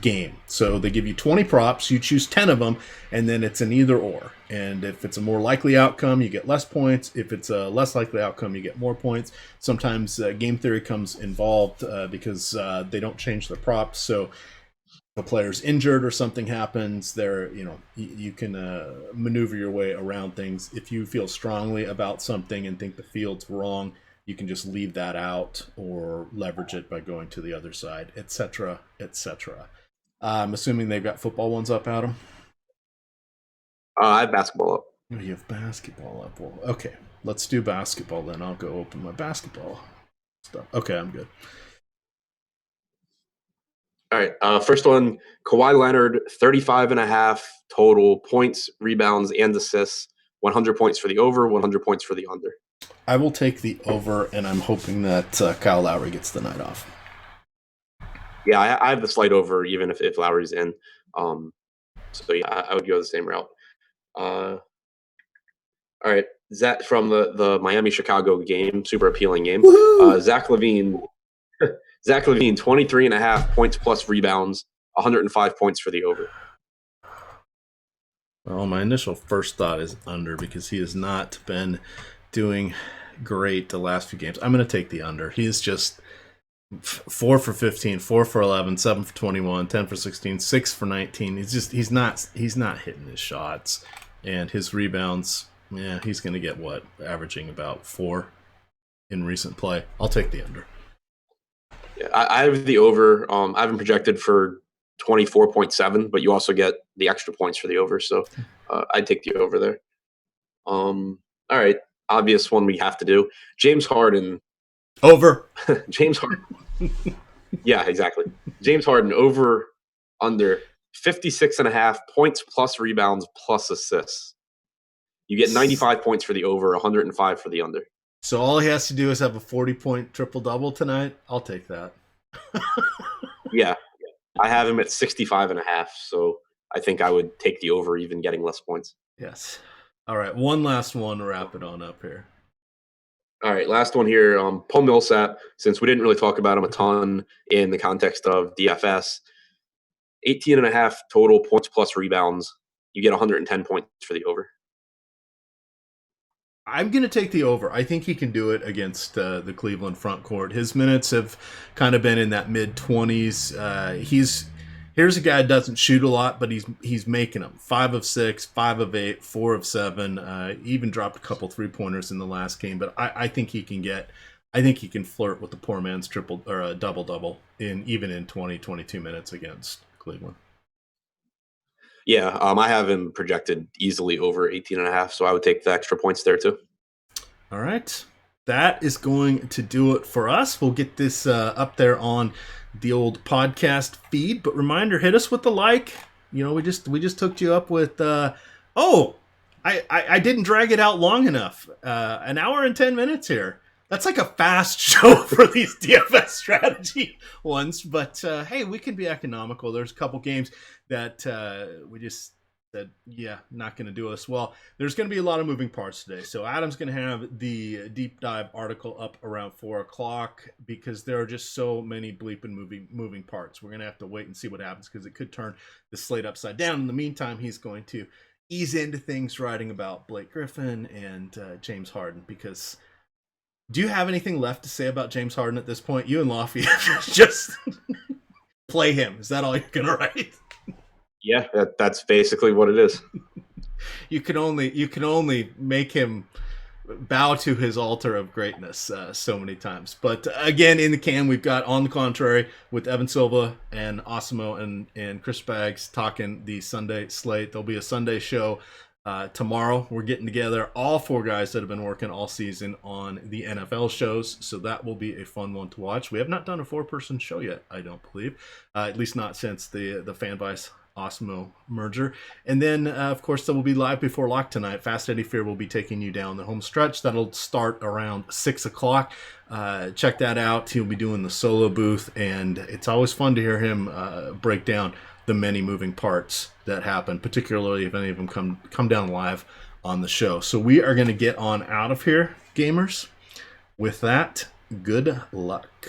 [SPEAKER 1] game. So they give you 20 props. You choose 10 of them, and then it's an either or. And if it's a more likely outcome, you get less points. If it's a less likely outcome, you get more points. Sometimes game theory comes involved because they don't change the props. So if a player's injured or something happens, you can maneuver your way around things. If you feel strongly about something and think the field's wrong, you can just leave that out or leverage it by going to the other side, etc., etc. I'm assuming they've got football ones up, Adam?
[SPEAKER 2] I have basketball up.
[SPEAKER 1] Oh, you have basketball up. Well, okay, let's do basketball then. I'll go open my basketball stuff. Okay, I'm good.
[SPEAKER 2] All right, first one, Kawhi Leonard, 35.5 total points, rebounds, and assists. 100 points for the over, 100 points for the under.
[SPEAKER 1] I will take the over, and I'm hoping that Kyle Lowry gets the night off.
[SPEAKER 2] Yeah, I have the slight over, even if Lowry's in. So yeah, I would go the same route. All right, Zach from the Miami-Chicago game, super appealing game. Zach Lavine, 23.5 points plus rebounds, 105 points for the over.
[SPEAKER 1] Well, my initial first thought is under, because he has not been doing great the last few games. I'm going to take the under. He's just 4 for 15, 4 for 11, 7 for 21, 10 for 16, 6 for 19. He's not hitting his shots, and his rebounds. Yeah, he's going to get averaging about 4 in recent play. I'll take the under.
[SPEAKER 2] Yeah, I have the over. I haven't projected for 24.7, but you also get the extra points for the over. So I'd take the over there. All right. Obvious one we have to do. James Harden.
[SPEAKER 1] Over.
[SPEAKER 2] James Harden. Yeah, exactly. James Harden over under 56.5 points plus rebounds plus assists. You get 95 points for the over, 105 for the under.
[SPEAKER 1] So all he has to do is have a 40-point triple-double tonight. I'll take that.
[SPEAKER 2] Yeah. I have him at 65.5, so I think I would take the over, even getting less points.
[SPEAKER 1] Yes. All right, one last one to wrap it on up here.
[SPEAKER 2] All right, last one here. Paul Millsap, since we didn't really talk about him a ton in the context of DFS, 18.5 total points plus rebounds. You get 110 points for the over.
[SPEAKER 1] I'm going to take the over. I think he can do it against the Cleveland front court. His minutes have kind of been in that mid-20s. Here's a guy that doesn't shoot a lot, but he's making them. 5 of 6, 5 of 8, 4 of 7. Even dropped a couple 3-pointers in the last game. But I think he can flirt with the poor man's triple or a double-double even in 22 minutes against Cleveland.
[SPEAKER 2] Yeah, I have him projected easily over 18.5, so I would take the extra points there too.
[SPEAKER 1] All right. That is going to do it for us. We'll get this up there on the old podcast feed. But reminder, hit us with the like. You know, we just hooked you up with, I didn't drag it out long enough. An hour and 10 minutes here. That's like a fast show for these DFS strategy ones. But, hey, we can be economical. There's a couple games that we just said, yeah, not going to do us well. There's going to be a lot of moving parts today. So Adam's going to have the deep dive article up around 4 o'clock because there are just so many bleeping moving parts. We're going to have to wait and see what happens because it could turn the slate upside down. In the meantime, he's going to ease into things writing about Blake Griffin and James Harden because... Do you have anything left to say about James Harden at this point? You and Lafayette just play him. Is that all you're going to write?
[SPEAKER 2] Yeah, that's basically what it is.
[SPEAKER 1] You can only make him bow to his altar of greatness so many times. But again, in the can, we've got On the Contrary with Evan Silva and Osimo and Chris Baggs talking the Sunday slate. There'll be a Sunday show tomorrow. We're getting together all 4 guys that have been working all season on the NFL shows, so that will be a fun one to watch. We have not done a 4-person show yet, I don't believe, at least not since the FanVice Osmo merger. And then, of course, there will be Live Before Lock tonight. Fast Eddie Fear will be taking you down the home stretch. That'll start around 6 o'clock. Check that out. He'll be doing the solo booth, and it's always fun to hear him break down the many moving parts that happen, particularly if any of them come down live on the show. So we are going to get on out of here, gamers. With that, good luck.